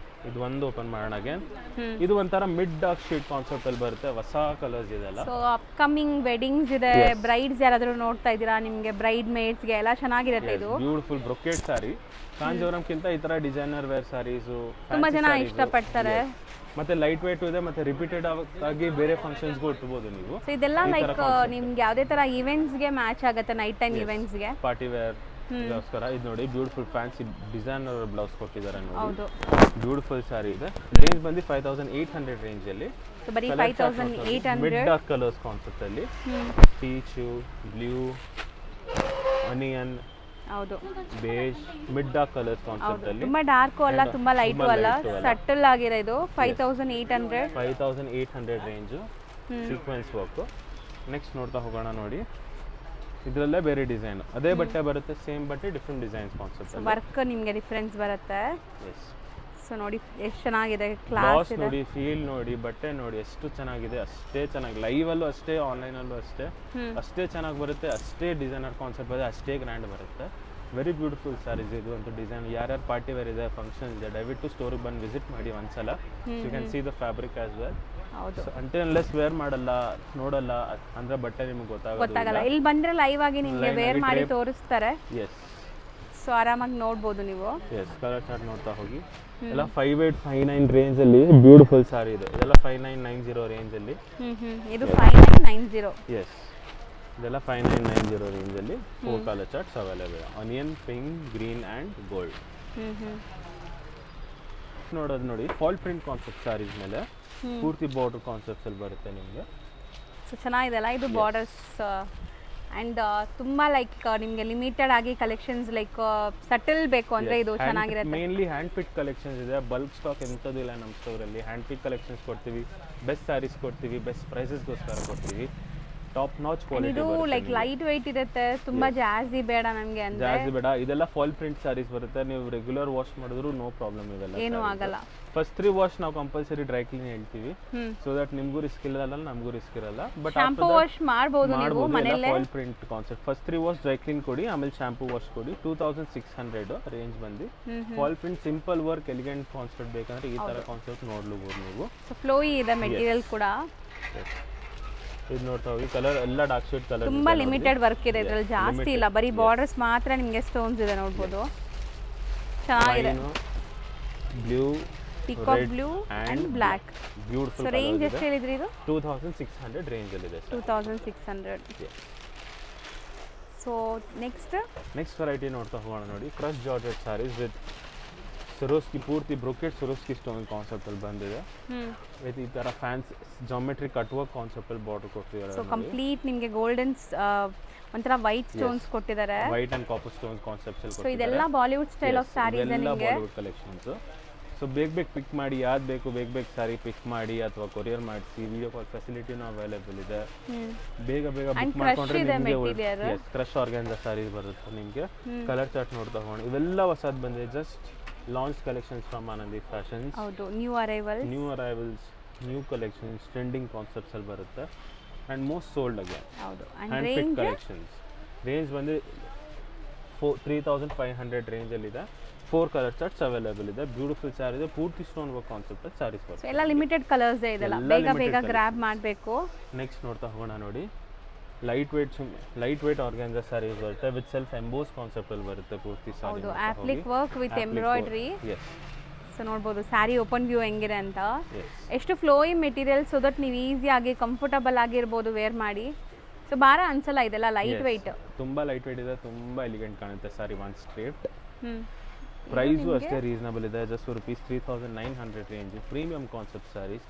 ಇದು ಒಂದು ಓಪನ್ ಮಾಡೋಣ ಅಗೇನ್ ಇದು ಒಂಥರ ಮಿಡ್ ಡಾರ್ಕ್ ಶೇಡ್ ಕಾನ್ಸೆಪ್ಟ್ ಅಲ್ಲಿ ಬರುತ್ತೆ ಹೊಸ ಕಲರ್ಸ್ ಇದೆಲ್ಲ ಸೊ ಅಪ್ಕಮಿಂಗ್ ವೆಡ್ಡಿಂಗ್ಸ್ ಇದೆ ಬ್ರೈಡ್ಸ್ ಯಾರಾದರೂ ನೋಡ್ತಾ ಇದ್ದೀರಾ ನಿಮಗೆ ಬ್ರೈಡ್ ಮೇಡ್ಸ್ಗೆ ಎಲ್ಲ ಚೆನ್ನಾಗಿರುತ್ತೆ ಇದು ಬ್ಯೂಟಿಫುಲ್ ಬ್ರೊಕೇಟ್ ಸಾರಿ ಕಾಂಜೀವರಂಕ್ಕಿಂತ ಈ ತರ ಡಿಸೈನರ್ ವೇರ್ ಸಾರೀಸು ತುಂಬಾ ಜನ ಇಷ್ಟಪಡ್ತಾರೆ ಮತ್ತೆ ಲೈಟ್ ವೇಟ್ ಇದೆ ಮತ್ತೆ ರಿಪೀಟೆಡ್ ಆಗಿ ಬೇರೆ ಫಂಕ್ಷನ್ಸ್ಗೂ ಉಟ್ಬೋದು ನೀವು ಸೊ ಇದೆಲ್ಲ ಲೈಕ್ ನಿಮ್ಗೆ ಯಾವುದೇ ತರ ಈವೆಂಟ್ಸ್ಗೆ ಮ್ಯಾಚ್ ಆಗುತ್ತೆ ನೈಟ್ ಟೈಮ್ ಈವೆಂಟ್ಸ್ಗೆ ಪಾರ್ಟಿ ವೇರ್ ಗೋಸ್ಕರ ಇದು ನೋಡಿ ಬ್ಯೂಟಿಫುಲ್ ಫ್ಯಾನ್ಸಿ ಡಿಸೈನರ್ ಬ್ಲೌಸ್ ಕೊಟ್ಟಿದ್ದಾರೆ ನೋಡಿ ಹೌದು ಬ್ಯೂಟಿಫುಲ್ ಸಾರಿ ಇದೆ ರೇಂಜ್ ಬಂದು 5,800 ರೇಂಜ್ ಅಲ್ಲಿ ಸೊ ಬರೀ 5,800 ಮಿಡ್ ಡಾರ್ಕ್ ಕಲರ್ಸ್ ಕಾನ್ಸೆಪ್ಟ್ ಅಲ್ಲಿ ಪೀಚು ಬ್ಲೂ ಅನಿಯನ್ ಹೌದು beige mid dark colours concept ಅಲ್ಲಿ ತುಂಬಾ ಡಾರ್ಕ್ ಅಲ್ಲ ತುಂಬಾ ಲೈಟ್ ಅಲ್ಲ ಸಟಲ್ ಆಗಿದೆ ಇದು 5,800 ರೇಂಜ್ ಸೀಕ್ವೆನ್ಸ್ ವರ್ಕ್ ನೆಕ್ಸ್ಟ್ ನೋಡ್ತಾ ಹೋಗೋಣ ನೋಡಿ ಇದರಲ್ಲೇ ಬೇರೆ ಡಿಸೈನ್ ಅದೇ ಬಟ್ಟೆ ಬರುತ್ತೆ ಸೇಮ್ ಬಟ್ಟೆ ಡಿಫ್ರೆಂಟ್ ಡಿಸೈನ್ಸ್ ಕಾನ್ಸೆಪ್ಟ್ ವರ್ಕ್ ನಿಮಗೆ ಡಿಫರೆನ್ಸ್ ಬರುತ್ತೆ ಎಸ್ ಸೊ ನೋಡಿ ಎಷ್ಟು ಚೆನ್ನಾಗಿದೆ ಕ್ಲಾಸ್ ಇದೆ ನೋಡಿ ಫೀಲ್ ನೋಡಿ ಬಟ್ಟೆ ನೋಡಿ ಎಷ್ಟು ಚೆನ್ನಾಗಿದೆ ಅಷ್ಟೇ ಚೆನ್ನಾಗಿ ಲೈವ್ ಅಲ್ಲೂ ಅಷ್ಟೇ ಆನ್ಲೈನ್ ಅಲ್ಲೂ ಅಷ್ಟೇ ಚೆನ್ನಾಗಿ ಬರುತ್ತೆ ಅಷ್ಟೇ ಡಿಸೈನರ್ ಕಾನ್ಸೆಪ್ಟ್ ಇದೆ ಅಷ್ಟೇ ಗ್ರ್ಯಾಂಡ್ ಬರುತ್ತೆ ವೆರಿ ಬ್ಯೂಟಿಫುಲ್ ಸಾರೀಸ್ ಇದು ಒಂದು ಡಿಸೈನ್ ಯಾರ್ಯಾರು ಪಾರ್ಟಿ ವೇರ್ ಇದೆ ಫಂಕ್ಷನ್ ಇದೆ ದಯವಿಟ್ಟು ಸ್ಟೋರಿಗೆ ಬಂದು ವಿಸಿಟ್ ಮಾಡಿ ಒಂದ್ಸಲ you can see the fabric as well ಹೌದು ಅಂಟಿಲ್ ಅನ್ಲೆಸ್ ವೇರ್ ಮಾಡಲ್ಲ ನೋಡಲ್ಲ ಅಂದ್ರೆ ಬಟ್ಟೆ ನಿಮಗೆ ಗೊತ್ತಾಗಲ್ಲ ಇಲ್ಲಿ ಬಂದ್ರೆ ಲೈವ್ ಆಗಿ ನಿಮಗೆ ವೇರ್ ಮಾಡಿ ತೋರಿಸ್ತಾರೆ ಎಸ್ ಸೊ ಆರಾಮಾಗಿ ನೋಡ್ಬೋದು ನೀವು ಎಸ್ ಕಲರ್ ಚಾರ್ಟ್ ನೋಡ್ತಾ ಹೋಗಿ ಎಲ್ಲ 5,859 ರೇಂಜ್ ಅಲ್ಲಿ ಬ್ಯೂಟಿಫುಲ್ ಸಾರಿ ಇದೆ ಇದೆಲ್ಲ 5,990 ರೇಂಜ್ ಅಲ್ಲಿ ಇದು 5,990 ಎಸ್ ಇದೆಲ್ಲ 5,990 ರೇಂಜ್ ಅಲ್ಲಿ 4 colour charts available onion pink green and gold ನೋಡೋದು ನೋಡಿ ಫಾಲ್ ಪ್ರಿಂಟ್ ಕಾನ್ಸೆಪ್ಟ್ ಸಾರೀಸ್ ಮೇಲೆ ಪೂರ್ತಿ ಬಾರ್ಡರ್ ಕಾನ್ಸೆಪ್ಟ್ಸ್ ಅಲ್ಲಿ ಬರುತ್ತೆ ನಿಮಗೆ ಸೊ ಚೆನ್ನಾಗಿದೆಲ್ಲ ಇದು ಬಾರ್ಡರ್ಸ್ ಆ್ಯಂಡ್ ತುಂಬ ಲೈಕ್ ನಿಮಗೆ ಲಿಮಿಟೆಡ್ ಆಗಿ ಕಲೆಕ್ಷನ್ಸ್ ಲೈಕ್ ಸಟಲ್ ಬೇಕು ಅಂದರೆ ಇದು ಚೆನ್ನಾಗಿರುತ್ತೆ ಮೇನ್ಲಿ ಹ್ಯಾಂಡ್ ಪಿಕ್ ಕಲೆಕ್ಷನ್ಸ್ ಇದೆ ಬಲ್ಕ್ ಸ್ಟಾಕ್ ಎಂಥದ್ದು ಇಲ್ಲ ನಮ್ಮ ಸ್ಟೋರಲ್ಲಿ ಹ್ಯಾಂಡ್ ಪಿಕ್ ಕಲೆಕ್ಷನ್ಸ್ ಕೊಡ್ತೀವಿ ಬೆಸ್ಟ್ ಸ್ಯಾರೀಸ್ ಕೊಡ್ತೀವಿ ಬೆಸ್ಟ್ ಪ್ರೈಸಸ್ಗೋಸ್ಕರ ಕೊಡ್ತೀವಿ ಟಾಪ್ ನಾಚ್ ಕ್ವಾಲಿಟಿ ಇದು ಲೈಕ್ ಲೈಟ್ ವೆಯ್ಟ್ ಇರುತ್ತೆ ತುಂಬ ಜಾಸ್ತಿ ಬೇಡ ನಮಗೆ ಅಂದರೆ ಜಾಸ್ತಿ ಬೇಡ ಇದೆಲ್ಲ ಫಾಲ್ ಪ್ರಿಂಟ್ ಸ್ಯಾರೀಸ್ ಬರುತ್ತೆ ನೀವು ರೆಗ್ಯುಲರ್ ವಾಶ್ ಮಾಡಿದ್ರು ನೋ ಪ್ರಾಬ್ಲಮ್ ಇದೆಲ್ಲ ಏನೂ ಆಗಲ್ಲ ಫಸ್ಟ್ 3 ವಾಶ್ ನಾವು ಕಂಪಲ್ಸರಿ ಡ್ರೈ ಕ್ಲೀನ್ ಹೇಳ್ತೀವಿ ಸೊ ದಟ್ ನಿಮಗೂ ರಿಸ್ಕ್ ಇರಲ್ಲ ನಮಗೂ ರಿಸ್ಕ್ ಇರಲ್ಲ ಬಟ್ ಶಾಂಪೂ ವಾಶ್ ಮಾಡಬಹುದು ನೀವು ಮನೆಯಲ್ಲೇ fall print concept first 3 wash dry clean ಕೊಡಿ ಆಮೇಲೆ ಶಾಂಪೂ ವಾಶ್ ಕೊಡಿ 2,600 ರೇಂಜ್ ಬಂದು fall print simple work elegant concept ಬೇಕಂದ್ರೆ ಈ ತರ ಕಾನ್ಸೆಪ್ಟ್ ನೋಡ್ಲೂಬಹುದು ನೀವು ಸೊ ಫ್ಲೋಯಿ ಇದೆ ಮೆಟೀರಿಯಲ್ ಕೂಡ ಇದು ನೋಡ್ತಾ ಹೋಗಿ ಕಲರ್ ಎಲ್ಲ ಡಾರ್ಕ್ ಶೇಡ್ ಕಲರ್ ತುಂಬಾ ಲಿಮಿಟೆಡ್ ವರ್ಕ್ ಇದೆ ಇದರಲ್ಲಿ ಜಾಸ್ತಿ ಇಲ್ಲ ಬರೀ ಬಾರ್ಡರ್ಸ್ ಮಾತ್ರ ನಿಮಗೆ ಸ್ಟೋನ್ಸ್ ಇದೆ ನೋಡಬಹುದು ಚೆನ್ನಾಗಿದೆ blue peacock blue and black beautiful range ಎಷ್ಟು ಹೇಳಿದ್ರಿ ಇದು 2,600 ರೇಂಜ್ ಅಲ್ಲಿ ಇದೆ 2,600 ಸೊ ನೆಕ್ಸ್ಟ್ ವೆರೈಟಿ ನೋಡ್ತಾ ಹೋಗೋಣ ನೋಡಿ crush georgette saris with Swarovski ಪೂರ್ತಿ ಬ್ರೊಕೆಟ್ ಸರೋಸ್ಕಿ ಸ್ಟೋನ್ ಕಾನ್ಸೆಪ್ಟ್ ಅಲ್ಲಿ ಬಂದಿದೆ ವಿತ್ ಈ ತರ fans geometry cut work concept ಅಲ್ಲಿ ಬಾರ್ಡರ್ ಕೊಟ್ಟಿದ್ದಾರೆ ಸೊ ಕಂಪ್ಲೀಟ್ ನಿಮಗೆ ಗೋಲ್ಡನ್ ಒಂಥರ ವೈಟ್ ಸ್ಟೋನ್ಸ್ ಕೊಟ್ಟಿದ್ದಾರೆ white and copper stone concepts ಅಲ್ಲಿ ಸೊ ಇದೆಲ್ಲ ಬಾಲಿವುಡ್ ಸ್ಟೈಲ್ ಆಫ್ ಸ್ಯಾರೀಸ್ ನಿಮಗೆ ಬಾಲಿವುಡ್ ಕಲೆಕ್ಷನ್ಸ್ ಸೊ ಬೇಗ ಪಿಕ್ ಮಾಡಿ ಯಾವ್ದು ಬೇಕು ಬೇಗ ಸಾರಿ ಪಿಕ್ ಮಾಡಿ ಅಥವಾ ಕೊರಿಯರ್ ಮಾಡಿಸಿ ವಿಡಿಯೋ ಕಾಲ್ ಫೆಸಿಲಿಟಿನೂ ಅವೈಲೇಬಲ್ ಇದೆ ಬೇಗ ಬುಕ್ ಮಾಡ್ಕೊಂಡ್ರೆ ನಿಮಗೆ ಕ್ರಶ್ ಆರ್ಗಾನ್ಜಾ ಸಾರೀಸ್ ಬರುತ್ತೆ ನಿಮಗೆ ಕಲರ್ ಚಾರ್ಟ್ ನೋಡ್ತಾ ಹೋಗೋಣ ಇವೆಲ್ಲ ಹೊಸದು ಬಂದಿದೆ just launch collections from Anandi fashions ಹೌದು new arrivals new collections trending concepts ಅಲ್ಲಿ ಬರುತ್ತೆ ಅಂಡ್ ಮೋಸ್ಟ್ ಸೋಲ್ಡ್ ಅಗೇನ್ ಹೌದು ಹ್ಯಾಂಡ್ ಪಿಕ್ ಕಲೆಕ್ಷನ್ಸ್ ರೇಂಜ್ ಬಂದು 3,500 ರೇಂಜ್ ಅಲ್ಲಿ ಇದೆ 4 ಕಲರ್ ಚಾರ್ಟ್ಸ್ ಅವೈಲೇಬಲ್ ಇದೆ ಬ್ಯೂಟಿಫುಲ್ ಸ್ಯಾರಿ ಇದೆ ಪೂರ್ತಿ ಸ್ಟೋನ್ ವರ್ಕ್ ಕಾನ್ಸೆಪ್ಟ್ ಸ್ಯಾರೀಸ್ ಬರುತ್ತೆ ಎಲ್ಲ ಲಿಮಿಟೆಡ್ ಕಲರ್ಸ್ ಇದೆಲ್ಲ ಬೇಗ ಗ್ರಾಬ್ ಮಾಡಬೇಕು ನೆಕ್ಸ್ಟ್ ನೋಡ್ತಾ ಹೋಗೋಣ ನೋಡಿ ಲೈಟ್ ವೇಟ್ ಆರ್ಗಾನ್ಜಾ ಸ್ಯಾರೀಸ್ ಬರುತ್ತೆ ವಿತ್ ಸೆಲ್ಫ್ ಎಂಬೋಸ್ ಕಾನ್ಸೆಪ್ಟ್ ಅಲ್ಲಿ ಬರುತ್ತೆ ಪೂರ್ತಿ ಸ್ಯಾರಿ ಹೌದು appliqué work with embroidery so ನೋಡ್ಬೋದು ಸ್ಯಾರಿ ಓಪನ್ ವ್ಯೂ ಹೆಂಗಿದೆ ಅಂತ ಎಷ್ಟು ಫ್ಲೋಯಿ ಮೆಟೀರಿಯಲ್ ಸೊ ದಟ್ ನೀವು ಈಸಿಯಾಗಿ ಕಂಫರ್ಟಬಲ್ ಆಗಿರ್ಬೋದು ವೇರ್ ಮಾಡಿ ಸೊ ಭಾರ ಅನ್ಸಲ್ಲ ಇದೆಲ್ಲ ಲೈಟ್ ವೆಯ್ಟ್ ತುಂಬ ಲೈಟ್ ವೇಟ್ ಇದೆ, ತುಂಬ ಎಲಿಗೆಂಟ್ ಕಾಣುತ್ತೆ ಸಾರಿ ಒನ್ ಸ್ಟ್ರೇಟ್. ಹ್ಞೂ ಪ್ರೈಸು ಅಷ್ಟೇ ರೀಸನಬಲ್ ಇದೆ, just rupees 3900 range, premium concept saris.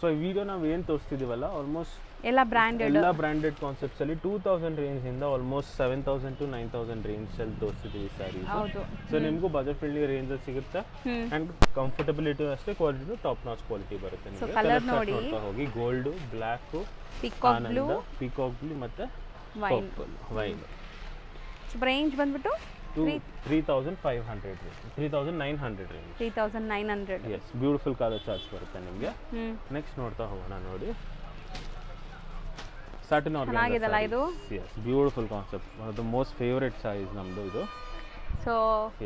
So ಈ ವಿಡಿಯೋ ನಾವು ಏನು ತೋರಿಸ್ತಿದ್ದೀವಲ್ಲ ಆಲ್ಮೋಸ್ಟ್ ಎಲ್ಲ ಬ್ರ್ಯಾಂಡೆಡ್, ಎಲ್ಲ ಬ್ರ್ಯಾಂಡೆಡ್ ಕಾನ್ಸೆಪ್ಟ್ಸಲ್ಲಿ 2000 ರೇಂಜಿಂದ ಆಲ್ಮೋಸ್ಟ್ 7000 to 9000 ರೇಂಜಲ್ಲಿ ತೋರಿಸ್ತಿದ್ದೀವಿ ಸ್ಯಾರೀಸ್. ಹೌದು. ಸೊ ನಿಮಗೂ ಬಜೆಟ್ ಫ್ರೆಂಡ್ಲಿ ರೇಂಜಲ್ಲಿ ಸಿಗುತ್ತೆ ಆ್ಯಂಡ್ ಕಂಫರ್ಟಬಿಲಿಟಿ ಅಷ್ಟೇ, ಕ್ವಾಲಿಟಿನೂ ಟಾಪ್ ನಾಚ್ ಕ್ವಾಲಿಟಿ ಬರುತ್ತೆ ನಿಮಗೆ. ಕಲರ್ ನೋಡಿ ನೋಡ್ತಾ ಹೋಗಿ, gold, black, peacock blue, peacock blue ಮತ್ತು ವೈನ್. ವೈನ್. ಸೊ ರೇಂಜ್ ಬಂದ್ಬಿಟ್ಟು 3500 3900 range. 3900. Yes, beautiful colour charts ಬರುತ್ತೆ ನಿಮಗೆ. ಹ್ಞೂ ನೆಕ್ಸ್ಟ್ ನೋಡ್ತಾ ಹೋಗೋಣ ನೋಡಿ, ಸಾಟಿನ್ ಚೆನ್ನಾಗಿದೆಲ್ಲ ಇದು. Yes, beautiful concept, one of the most favourite size ನಮ್ಮದು ಇದು. ಸೊ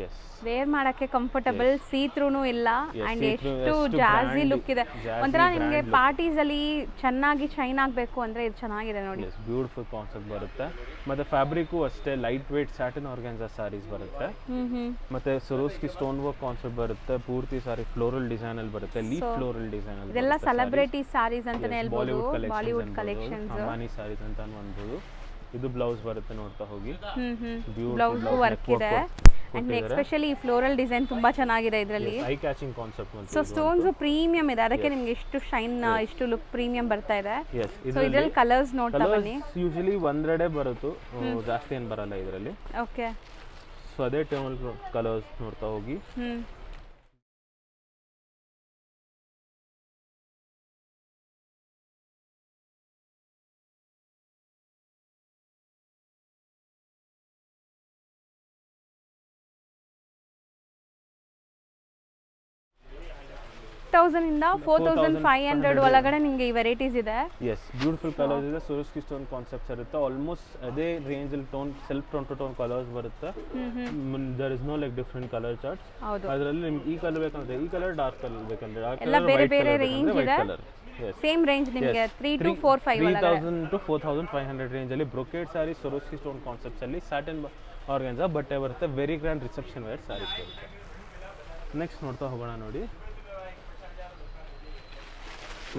ಎಸ್, ವೇರ್ ಮಾಡಕ್ಕೆ ಕಂಫರ್ಟಬಲ್, ಸೀ ಥ್ರೂನು ಇಲ್ಲ ಆ್ಯಂಡ್ ಎಷ್ಟು ಜಾಸ್ತಿ grand, ಲುಕ್ ಇದೆ. ಒಂಥರ ನಿಮಗೆ ಪಾರ್ಟೀಸಲ್ಲಿ ಚೆನ್ನಾಗಿ ಶೈನ್ ಆಗಬೇಕು ಅಂದರೆ ಇದು ಚೆನ್ನಾಗಿದೆ ನೋಡಿ. ಎಸ್, ಬ್ಯೂಟಿಫುಲ್ ಕಾನ್ಸೆಪ್ಟ್ ಬರುತ್ತೆ. ಮತ್ತು ಫ್ಯಾಬ್ರಿಕ್ಕು ಅಷ್ಟೇ light weight satin organza saris ಬರುತ್ತೆ. ಮತ್ತು ಸರೋಸ್ಕಿ ಸ್ಟೋನ್ ವರ್ಕ್ ಕಾನ್ಸೆಪ್ಟ್ ಬರುತ್ತೆ, ಪೂರ್ತಿ ಸಾರಿ ಫ್ಲೋರಲ್ ಡಿಸೈನಲ್ಲಿ ಬರುತ್ತೆ, ಲೀಫ್ ಫ್ಲೋರಲ್ ಡಿಸೈನಲ್ಲಿ. ಇದೆಲ್ಲ ಸೆಲೆಬ್ರಿಟಿ ಸ್ಯಾರೀಸ್ ಅಂತಾನೆ ಹೇಳ್ಬೋದು, Bollywood Bollywood collections, Ambani saris ಅಂತ ಅನ್ಬೋದು. ಇದು ಬ್ಲೌಸ್ ಬರುತ್ತೆ, ನೋಡ್ತಾ ಹೋಗಿ. ಬ್ಲೌಸ್ ವರ್ಕ್ ಇದೆ ಅಂಡ್ ಎಸ್ಪೆಷಲಿ ಈ ಫ್ಲೋರಲ್ ಡಿಸೈನ್ ತುಂಬಾ ಚೆನ್ನಾಗಿದೆ ಇದರಲ್ಲಿ. Eye catching concept. So stones premium ಇದೆ, ಅದಕ್ಕೆ ನಿಮಗೆ ಇಷ್ಟು ಶೈನ್, ಇಷ್ಟು ಲುಕ್ ಪ್ರೀಮಿಯಂ ಬರ್ತಾ ಇದೆ. ಸೊ ಇದರಲ್ಲಿ ಕಲರ್ಸ್ ನೋಡ್ತಾ ಬನ್ನಿ. ಯೂಶಲಿ ಒಂದೆರಡೆ ಬರುತ್ತೆ, ಜಾಸ್ತಿ ಏನು ಬರಲ್ಲ ಇದರಲ್ಲಿ. ಓಕೆ, ಸೊ ಅದೇ ಟೈಮಲ್ ಕಲರ್ಸ್ ನೋಡ್ತಾ ಹೋಗಿ. ಇಂದ 4500 ಒಳಗಡೆ ನಿಮಗೆ ಈ ವೆರೈಟೀಸ್ ಇದೆ. ಎಸ್, ಬ್ಯೂಟಿಫುಲ್ ಕಲರ್ಸ್ ಇದೆ, ಸರೋಸ್ಕಿ ಸ್ಟೋನ್ ಕಾನ್ಸೆಪ್ಟ್ಸ್ ಇರುತ್ತೆ. ಆಲ್ಮೋಸ್ಟ್ ಅದೇ ರೇಂಜಲ್ಲಿ tone, self tone to tone colours ಬರುತ್ತೆ. There is no like different colour charts. ಅದರಲ್ಲಿ ನಿಮ್ಗೆ ಈ ಕಲರ್ ಬೇಕಂದ್ರೆ ಈ ಕಲರ್, ಡಾರ್ಕ್ ಕಲರ್ ಬೇಕಂದ್ರೆ ಡಾರ್ಕ್ ಎಲ್ಲ ಕಲರ್, ಬೇರೆ ವೈಟ್ ಬೇರೆ ಕಲರ್ ರೇಂಜ್ ಬೇಕಂದ್ರೆ ಇದೆ. White colour. ಸೇಮ್ ರೇಂಜ್ ನಿಮಗೆ 3 to 4-5 ಒಳಗಡೆ, 3000 to 4500 ರೇಂಜಲ್ಲಿ brocade sari, Swarovski stone concepts ಅಲ್ಲಿ ಸ್ಯಾಟಿನ್ ಆರ್ಗ್ಯಾನ್ಸಾ ಬಟ್ಟೆ ಬರುತ್ತೆ. Very grand reception wear saris ಬರುತ್ತೆ. ನೆಕ್ಸ್ಟ್ ನೋಡ್ತಾ ಹೋಗೋಣ ನೋಡಿ,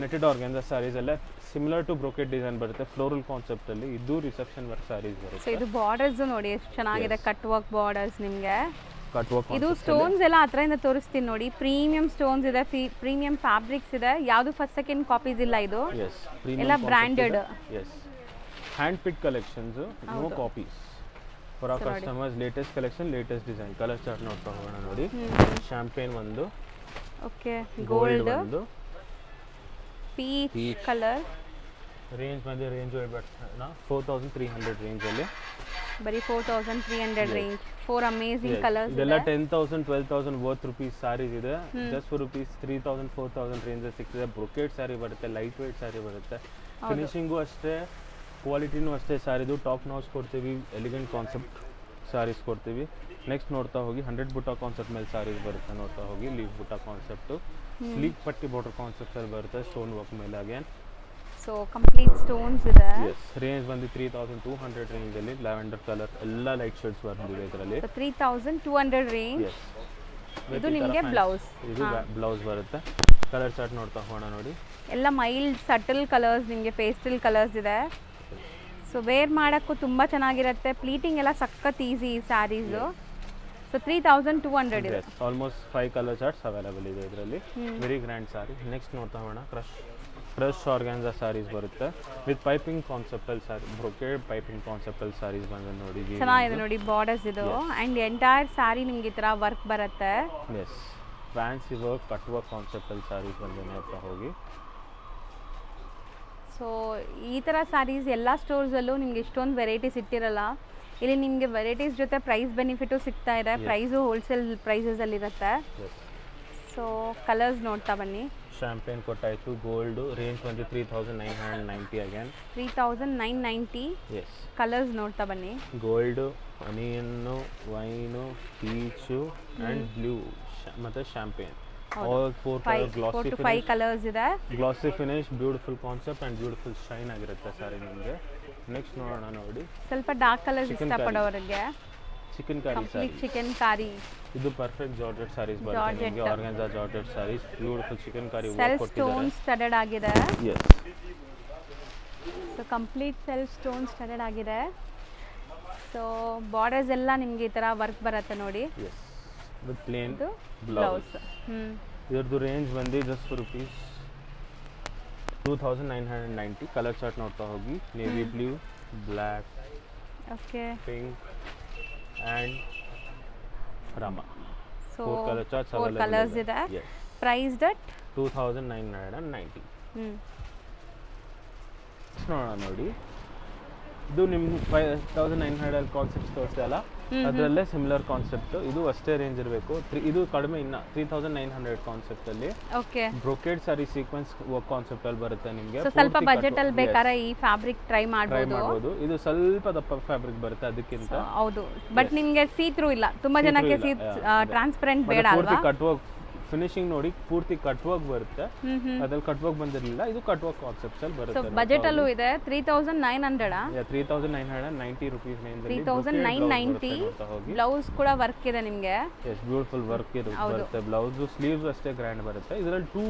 ನೆಟೆಡ್ ಆರ್ಗ್ಯಾನ್ಸಾ ಸ್ಯಾರೀಸ್ ಎಲ್ಲ ಸಿಮಿಲರ್ ಟು ಬ್ರೊಕೆಟ್ ಡಿಸೈನ್ ಬರುತ್ತೆ, ಫ್ಲೋರಲ್ ಕಾನ್ಸೆಪ್ಟ್ ಅಲ್ಲಿ. ಇದು ರಿಸೆಪ್ಷನ್ ವರ್ಕ್ ಸ್ಯಾರೀಸ್ ಬರುತ್ತೆ. ಸೊ ಇದು ಬಾರ್ಡರ್ಸ್ ನೋಡಿ ಎಷ್ಟು ಚೆನ್ನಾಗಿದೆ, ಕಟ್ ವರ್ಕ್ ಬಾರ್ಡರ್ಸ್ ನಿಮಗೆ. ಕಟ್ ವರ್ಕ್ ಇದು ಸ್ಟೋನ್ಸ್ ಎಲ್ಲ ಹತ್ರದಿಂದ ತೋರಿಸ್ತೀನಿ ನೋಡಿ, ಪ್ರೀಮಿಯಂ ಸ್ಟೋನ್ಸ್ ಇದೆ, ಪ್ರೀಮಿಯಂ ಫ್ಯಾಬ್ರಿಕ್ಸ್ ಇದೆ, ಯಾವುದು ಫಸ್ಟ್ ಸೆಕೆಂಡ್ ಕಾಪೀಸ್ ಇಲ್ಲ ಇದು, ಎಲ್ಲ branded. Yes, hand pick collections, no copies for our customers. Latest collection, latest design. Colour chart ನೋಡ್ತಾ ಹೋಗೋಣ ನೋಡಿ. ಶಾಂಪೇನ್ ಒಂದು, ಓಕೆ, ಗೋಲ್ಡ್ ಒಂದು, ಪೀಚ್ ಕಲರ್. ರೇಂಜ್ ಬಂದು ರೇಂಜ್ 4300 ರೇಂಜಲ್ಲಿ, ಬರೀ 4300 ರೇಂಜ್. 4 amazing colours. ಇದೆಲ್ಲ 10,000 12,000 ವರ್ತ್ ರುಪೀಸ್ ಸ್ಯಾರೀಸ್ ಇದೆ. ಜಸ್ಟ್ ಫಾರ್ ರುಪೀಸ್ 3000 4000 ರೇಂಜಲ್ಲಿ ಸಿಗ್ತದೆ. ಬ್ರೊಕೇಟ್ ಸ್ಯಾರಿ ಬರುತ್ತೆ, ಲೈಟ್ ವೇಟ್ ಸ್ಯಾರಿ ಬರುತ್ತೆ, ಫಿನಿಶಿಂಗು ಅಷ್ಟೇ, ಕ್ವಾಲಿಟಿನೂ ಅಷ್ಟೇ. ಸ್ಯಾರಿದು ಟಾಪ್ ನಾಚ್ ಕೊಡ್ತೀವಿ, ಎಲಿಗೆಂಟ್ ಕಾನ್ಸೆಪ್ಟ್ ಸ್ಯಾರೀಸ್ ಕೊಡ್ತೀವಿ. ನೆಕ್ಸ್ಟ್ ನೋಡ್ತಾ ಹೋಗಿ 100 ಬುಟ್ಟ ಕಾನ್ಸೆಪ್ಟ್ ಮೇಲೆ ಸ್ಯಾರೀಸ್ ಬರುತ್ತೆ. ನೋಡ್ತಾ ಹೋಗಿ ಲೀಫ್ ಬುಟ್ಟ ಕಾನ್ಸೆಪ್ಟು, ಸ್ಲೀಕ್ ಪಟ್ಟಿ ಬಾರ್ಡರ್ ಕಾನ್ಸೆಪ್ಟ್ ಅಲ್ಲಿ ಬರುತ್ತೆ, ಸ್ಟೋನ್ ವರ್ಕ್ ಮೇಲೆ. ಅಗೇನ್ ಸೊ ಕಂಪ್ಲೀಟ್ ಸ್ಟೋನ್ಸ್ ಇದೆ. ಎಸ್, ರೇಂಜ್ ಬಂದು 3200 ರೇಂಜಲ್ಲಿ. ಲ್ಯಾವೆಂಡರ್ ಕಲರ್ ಎಲ್ಲ ಲೈಟ್ ಶೇಡ್ಸ್ ಬಂದಿದೆ ಇದರಲ್ಲಿ. 3200 ರೇಂಜ್. ಇದು ನಿಮಗೆ ಬ್ಲೌಸ್, ಇದು ಬ್ಲೌಸ್ ಬರುತ್ತೆ. ಕಲರ್ ಚಾರ್ಟ್ ನೋಡ್ತಾ ಹೋಗೋಣ ನೋಡಿ. ಎಲ್ಲ ಮೈಲ್ಡ್ ಸಟಲ್ ಕಲರ್ಸ್, ನಿಮಗೆ ಪೇಸ್ಟಲ್ ಕಲರ್ಸ್ ಇದೆ. ಸೊ ವೇರ್ ಮಾಡೋಕ್ಕೂ ತುಂಬ ಚೆನ್ನಾಗಿರುತ್ತೆ, ಪ್ಲೀಟಿಂಗ್ ಎಲ್ಲ ಸಖತ್ ಈಸಿ ಈ ಸ್ಯಾರೀಸು. ಸೊ 3200 ಇದೆ. ಆಲ್ಮೋಸ್ಟ್ 5 ಕಲರ್ ಚಾರ್ಟ್ಸ್ ಅವೈಲೇಬಲ್ ಇದೆ ಇದರಲ್ಲಿ. Very grand sari. ನೆಕ್ಸ್ಟ್ ನೋಡ್ತಾ ಹೋಗೋಣ, ಕ್ರಶ್ ಆರ್ಗ್ಯಾನ್ಸಾ ಸ್ಯಾರೀಸ್ ಬರುತ್ತೆ ವಿತ್ ಪೈಪಿಂಗ್ ಕಾನ್ಸೆಪ್ಟಲ್ಲಿ ಸ್ಯಾರಿ, ಬ್ರೊಕೇಡ್ ಪೈಪಿಂಗ್ ಕಾನ್ಸೆಪ್ಟಲ್ಲಿ ಸ್ಯಾರೀಸ್ ಬಂದು ನೋಡಿ. ಚೆನ್ನಾಗಿದೆ ನೋಡಿ ಬಾರ್ಡರ್ಸ್ ಇದು, ಆ್ಯಂಡ್ ಎಂಟೈರ್ ಸ್ಯಾರಿ ನಿಮ್ಗೆ ಈ ಥರ ವರ್ಕ್ ಬರುತ್ತೆ. Yes, fancy work, cut work ಕಾನ್ಸೆಪ್ಟಲ್ಲಿ ಸ್ಯಾರೀಸ್ ಬಂದು ನೋಡ್ತಾ ಹೋಗಿ. ಸೊ ಈ ಥರ ಸ್ಯಾರೀಸ್ ಎಲ್ಲ ಸ್ಟೋರ್ಸಲ್ಲೂ ನಿಮ್ಗೆ ಇಷ್ಟೊಂದು ವೆರೈಟೀಸ್ ಇಟ್ಟಿರಲ್ಲ. ಇಲ್ಲಿ ನಿಮಗೆ ವೆರೈಟೀಸ್ ಜೊತೆ ಪ್ರೈಸ್ ಬೆನಿಫಿಟು ಸಿಗ್ತಾ ಇದೆ. ಪ್ರೈಸು ಹೋಲ್ಸೇಲ್ ಪ್ರೈಸಸಲ್ಲಿರುತ್ತೆ. ಸೊ ಕಲರ್ಸ್ ನೋಡ್ತಾ ಬನ್ನಿ. ಶಾಂಪೇನ್ ಕೊಟ್ಟಾಯಿತು, ಗೋಲ್ಡು ರೇಂಜ್ ಬಂದು 3990 ಅಗೇನ್. 3990. ಎಸ್, ಕಲರ್ಸ್ ನೋಡ್ತಾ ಬನ್ನಿ. Gold, onion, wine, peach and blue ಮತ್ತು champagne. All 4 glossy to 5 colours ಇದೆ. Glossy finish, beautiful concept and beautiful shine ಆಗಿರುತ್ತೆ ಸಾರಿ ನಿಮಗೆ. ನೆಕ್ಸ್ಟ್ ನೋಡೋಣ ನೋಡಿ, ಸ್ವಲ್ಪ ಡಾರ್ಕ್ ಕಲರ್ಸ್ ಇಷ್ಟಪಡೋರಿಗೆ ಚಿಕನ್ ಕಾರಿ ಸಾರಿ. ಚಿಕನ್ ಕಾರಿ ಇದು ಪರ್ಫೆಕ್ಟ್ ಜಾರ್ಜೆಟ್ ಸ್ಯಾರೀಸ್ ಬರುತ್ತೆ ನಿಮಗೆ. Organza georgette saris, beautiful chikankari work self ಕೊಟ್ಟಿದ್ದಾರೆ. ಸ್ಟೋನ್ ಸ್ಟಡೆಡ್ ಆಗಿದೆ. Yes, so complete self stone studded ಆಗಿದೆ. ಸೊ ಬಾರ್ಡರ್ಸ್ ಎಲ್ಲ ನಿಮಗೆ ಈ ಥರ ವರ್ಕ್ ಬರುತ್ತೆ ನೋಡಿ. ಎಸ್ ವಿತ್ ಪ್ಲೇನ್ ಇದು ಬ್ಲೌಸ್. ಹ್ಞೂ ಇದ್ರದ್ದು ರೇಂಜ್ ಬಂದು ಜಸ್ಟ್ ರುಪೀಸ್ 2990. ಕಲರ್ ಚಾರ್ಟ್ ನೋಡ್ತಾ ಹೋಗಿ. Navy blue, black, okay. Pink and ರಾಮ. ಸೊ 4 ಕಲರ್ ಚಾರ್ಟ್ಸ್ 4 ಕಲರ್ಸ್ ಇದೆ. Price that 2990. ಹ್ಞೂ ನೋಡೋಣ ನೋಡಿ. ಇದು ನಿಮ್ಮ 5900 ಕಾನ್ಸೆಪ್ಟ್ ತೋರಿಸ್ದಲ್ಲ, ಅದರಲ್ಲೇ ಸಿಮಿಲರ್ ಕಾನ್ಸೆಪ್ಟ್. ಇದು ಅಷ್ಟೇ ರೇಂಜ್ ಇರಬೇಕು. ಇದು ಕಡಿಮೆ ಇನ್ನು 3900 ಕಾನ್ಸೆಪ್ಟಲ್ಲಿ ಓಕೆ. ಬ್ರೊಕೇಡ್ ಸಾರಿ ಸೀಕ್ವೆನ್ಸ್ ವರ್ಕ್ ಕಾನ್ಸೆಪ್ಟ್ ಅಲ್ಲಿ ಬರುತ್ತೆ ನಿಮಗೆ. ಸೊ ಸ್ವಲ್ಪ ಬಜೆಟ್ ಅಲ್ಲಿ ಬೇಕಾದ್ರೆ ಈ ಫ್ಯಾಬ್ರಿಕ್ ಟ್ರೈ ಮಾಡ್ಬೋದು. ಇದು ಸ್ವಲ್ಪ ದಪ್ಪ ಫ್ಯಾಬ್ರಿಕ್ ಬರುತ್ತೆ ಅದಕ್ಕಿಂತ. ಹೌದು, ಬಟ್ ನಿಮಗೆ ಸೀ ಥ್ರೂ ಇಲ್ಲ. ತುಂಬಾ ಜನಕ್ಕೆ ಟ್ರಾನ್ಸ್ಪರೆಂಟ್ ಬೇಡ ಅಲ್ವಾ. ಕಟ್ ವರ್ಕ್ ಫಿನಿಶಿಂಗ್ ನೋಡಿ ಪೂರ್ತಿ ಕಟ್ ವರ್ಕ್ ಬರುತ್ತೆ. ಅದ್ರಲ್ಲಿ ಕಟ್ ವರ್ಕ್ ಬಂದಿರಲಿಲ್ಲ, ಇದು ಕಟ್ ವರ್ಕ್ ಕಾನ್ಸೆಪ್ಟ್ಸ್ ಅಲ್ಲಿ ಬರುತ್ತೆ. ಬಜೆಟ್ ಅಲ್ಲೂ ಇದೆ. 3900 3990 rupees ರೇಂಜ್ ಅಲ್ಲಿ 3990. ಬ್ಲೌಸ್ ಕೂಡ ವರ್ಕ್ ಇದೆ ನಿಮಗೆ. ಎಸ್, ಬ್ಯೂಟಿಫುಲ್ ವರ್ಕ್ ಬರುತ್ತೆ. ಬ್ಲೌಸ್ ಸ್ಲೀವ್ಸ್ ಅಷ್ಟೇ ಗ್ರ್ಯಾಂಡ್ ಬರುತ್ತೆ. ಇದರಲ್ಲಿ ಟೂ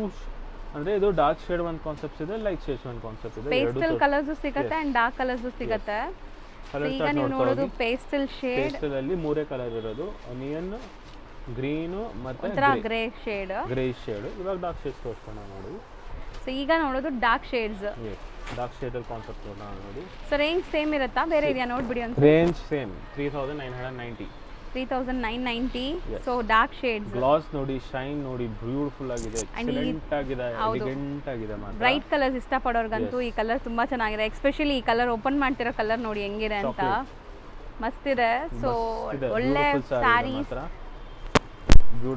ಅಂದ್ರೆ ಇದು ಡಾರ್ಕ್ ಶೇಡ್ ಒಂದು ಕಾನ್ಸೆಪ್ಟ್ ಇದೆ, ಲೈಟ್ ಶೇಡ್ ಒಂದು ಕಾನ್ಸೆಪ್ಟ್ ಇದೆ. ಪೇಸ್ಟಲ್ ಕಲರ್ಸ್ ಸಿಗುತ್ತೆ ಅಂಡ್ ಡಾರ್ಕ್ ಕಲರ್ಸ್ ಸಿಗುತ್ತೆ. ಈಗ ನೀವು ನೋಡೋದು ಪೇಸ್ಟಲ್ ಶೇಡ್. ಪೇಸ್ಟಲ್ ಅಲ್ಲಿ ಮೂರೇ ಕಲರ್ ಇರೋದು, ಆನಿಯನ್, ಗ್ರೀನು ಮತ್ತೆ ಗ್ರೇ ಶೇಡ್. Grey shade. ಇವಾಗ ಡಾರ್ಕ್ ಶೇಡ್ಸ್ ತೋರಿಸ್ಕೋಣ ನೋಡಿ. ಸೊ ಈಗ ನೋಡೋದು ಡಾರ್ಕ್ ಶೇಡ್ಸ್. ಡಾರ್ಕ್ ಶೇಡ್ ಅಲ್ಲಿ ಕಾನ್ಸೆಪ್ಟ್ ನೋಡೋಣ ನೋಡಿ. ಸೊ ರೇಂಜ್ ಸೇಮ್ ಇರುತ್ತಾ, ಬೇರೆ ಇದೆಯಾ ನೋಡ್ಬಿಡಿ ಒಂದು. Range same 3990. 3990. So dark shades. Glass ನೋಡಿ, ಶೈನ್ ನೋಡಿ, ಬ್ಯೂಟಿಫುಲ್ ಆಗಿದೆ, ಎಕ್ಸಲೆಂಟ್ ಆಗಿದೆ, ಎಲಿಗೆಂಟ್ ಆಗಿದೆ ಮಾತ್ರ. ಬ್ರೈಟ್ ಕಲರ್ಸ್ ಇಷ್ಟಪಡೋರ್ಗಂತೂ ಈ ಕಲರ್ ತುಂಬಾ ಚೆನ್ನಾಗಿದೆ. ಎಸ್ಪೆಷಲಿ ಈ ಕಲರ್ ಓಪನ್ ಮಾಡ್ತಿರೋ ಕಲರ್ ನೋಡಿ ಹೆಂಗಿದೆ ಅಂತ, ಮಸ್ತ್ ಇದೆ. ಸೊ ಒಳ್ಳೆ ಸ್ಯಾರೀಸ್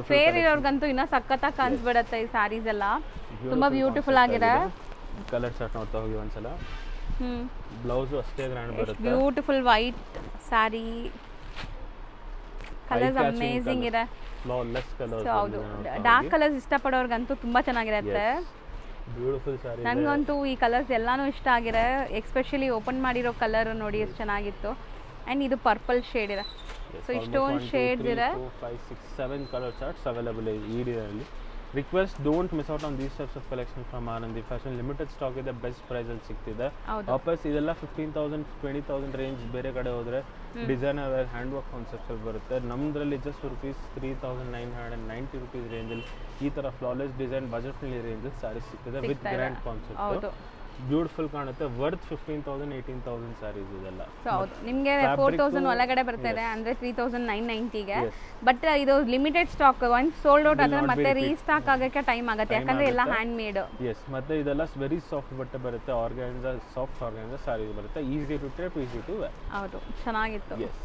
ಫೇರ್ ಇರೋರ್ಗಂತೂ ಇನ್ನ ಸಖತ್ತಾಗಿ ಕಾಣಿಸ್ಬಿಡತ್ತೆ ಈ ಸ್ಯಾರೀಸ್ ಎಲ್ಲ. ತುಂಬಾ ಬ್ಯೂಟಿಫುಲ್ ಆಗಿದೆ. ಕಲರ್ ಚಾರ್ಟ್ ನೋಡ್ತಾ ಹೋಗಿ ಒಂದ್ಸಲ. ಬ್ಲೌಸ್ ಅಷ್ಟೇ ಗ್ರ್ಯಾಂಡ್ ಬರುತ್ತೆ. Beautiful white sari, colours amazing ಇದೆ. Flawless colours. ಹೌದು, ಡಾರ್ಕ್ ಕಲರ್ಸ್ ಇಷ್ಟಪಡೋರ್ಗಂತೂ ತುಂಬಾ ಚೆನ್ನಾಗಿರುತ್ತೆ. ಬ್ಯೂಟಿಫುಲ್ ಸ್ಯಾರಿ. ನನಗಂತೂ ಈ ಕಲರ್ಸ್ ಎಲ್ಲಾನು ಇಷ್ಟ ಆಗಿದೆ. ಎಸ್ಪೆಷಲಿ ಓಪನ್ ಮಾಡಿರೋ ಕಲರ್ ನೋಡಿ ಎಷ್ಟು ಚೆನ್ನಾಗಿತ್ತು. ಆ್ಯಂಡ್ ಇದು ಪರ್ಪಲ್ ಶೇಡ್ ಇದೆ. ಸೊ ಇಷ್ಟೊಂದು ಶೇಡ್ಸ್ ಇದೆ. 4 5 6 7 ಕಲರ್ ಚಾರ್ಟ್ಸ್ ಅವೈಲೇಬಲ್ ಇದೆ ಈ ಇದರಲ್ಲಿ. Request don't miss out on these types of collection from Anandi fashion. Limited stock ಇದೆ, ಬೆಸ್ಟ್ ಪ್ರೈಸಲ್ಲಿ ಸಿಗ್ತಿದೆ. ವಾಪಸ್ ಇದೆಲ್ಲ 15,000 20,000 ರೇಂಜ್ ಬೇರೆ ಕಡೆ ಹೋದರೆ ಡಿಸೈನರ್ ವೇರ್ ಹ್ಯಾಂಡ್ ವರ್ಕ್ ಕಾನ್ಸೆಪ್ಟ್ಸಲ್ಲಿ ಬರುತ್ತೆ. ನಮ್ಮದ್ರಲ್ಲಿ ಜಸ್ಟ್ ರುಪೀಸ್ 3990 rupees ರೇಂಜಲ್ಲಿ ಈ ಥರ ಫ್ಲಾಲೆಸ್ ಡಿಸೈನ್ ಬಜೆಟ್ ಫ್ರೆಂಡ್ಲಿ ರೇಂಜಲ್ಲಿ ಸ್ಯಾರೀಸ್ ಸಿಗ್ತಿದೆ ವಿತ್ ಗ್ರ್ಯಾಂಡ್ ಕಾನ್ಸೆಪ್ಟ್. ಬ್ಯೂಟಿಫುಲ್ ಕಾಣುತ್ತೆ. ವರ್ತ್ 15,000 18,000 ಸ್ಯಾರೀಸ್ ಇದೆಲ್ಲ. ಸೊ ಹೌದು, ನಿಮಗೆ 4,000 ಒಳಗಡೆ ಬರ್ತಾ ಇದೆ ಅಂದರೆ 3990ಗೆ. ಬಟ್ ಇದು limited stock. Once sold out ಆದರೆ ಮತ್ತೆ ರೀಸ್ಟಾಕ್ ಆಗೋಕ್ಕೆ ಟೈಮ್ ಆಗುತ್ತೆ, ಯಾಕಂದ್ರೆ ಎಲ್ಲ ಹ್ಯಾಂಡ್ ಮೇಡ್. ಎಸ್, ಮತ್ತೆ ಇದೆಲ್ಲ ವೆರಿ ಸಾಫ್ಟ್ ಬಟ್ಟೆ ಬರುತ್ತೆ. ಆರ್ಗ್ಯಾನ್ಸಾ, ಸಾಫ್ಟ್ ಆರ್ಗ್ಯಾನ್ಸಾ ಸ್ಯಾರೀಸ್ ಬರುತ್ತೆ. Easy to drape, easy to wear. ಹೌದು, ಚೆನ್ನಾಗಿತ್ತು. ಎಸ್.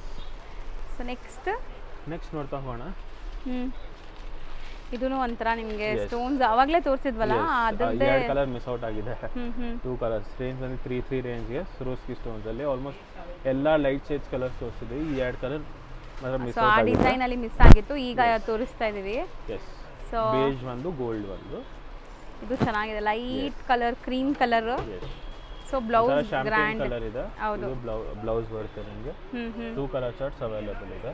ಸೊ ನೆಕ್ಸ್ಟ್ ನೋಡ್ತಾ ಹೋಗೋಣ. ಇದೂನು ಒಂಥರ ನಿಮಗೆ ಸ್ಟೋನ್ಸ್ ಅವಾಗಲೇ ತೋರಿಸಿದ್ವಲ್ಲ, ಅದರದ್ದೇ ಎರಡು ಕಲರ್ ಮಿಸ್ ಔಟ್ ಆಗಿದೆ. 2 ಕಲರ್ಸ್ ರೇಂಜ್ ಬಂದು 3 ರೇಂಜ್ಗೆ ಸರೋಸ್ಕಿ ಸ್ಟೋನ್ಸ್ ಅಲ್ಲಿ ಆಲ್ಮೋಸ್ಟ್ ಎಲ್ಲ ಲೈಟ್ ಶೇಡ್ಸ್ ಕಲರ್ಸ್ ತೋರಿಸಿದ್ವಿ. ಈ 2 ಕಲರ್ ಮಿಸ್ ಸೊ ಔಟ್ ಆ ಆಗಿದೆ. ಡಿಸೈನ್ ಅಲ್ಲಿ ಮಿಸ್ ಆಗಿತ್ತು, ಈಗ ತೋರಿಸ್ತಾ ಇದೀವಿ. ಎಸ್. ಸೊ ಬೇಜ್ ಒಂದು, ಗೋಲ್ಡ್ ಒಂದು. ಇದು ಚೆನ್ನಾಗಿದೆ, light colour, cream colour. So blouse grand colour ಇದೆ. ಇದು ಬ್ಲೌಸ್ ಬರುತ್ತೆ ನಿಮಗೆ. 2 ಕಲರ್ ಚಾರ್ಟ್ಸ್ ಅವೈಲೇಬಲ್ ಇದೆ.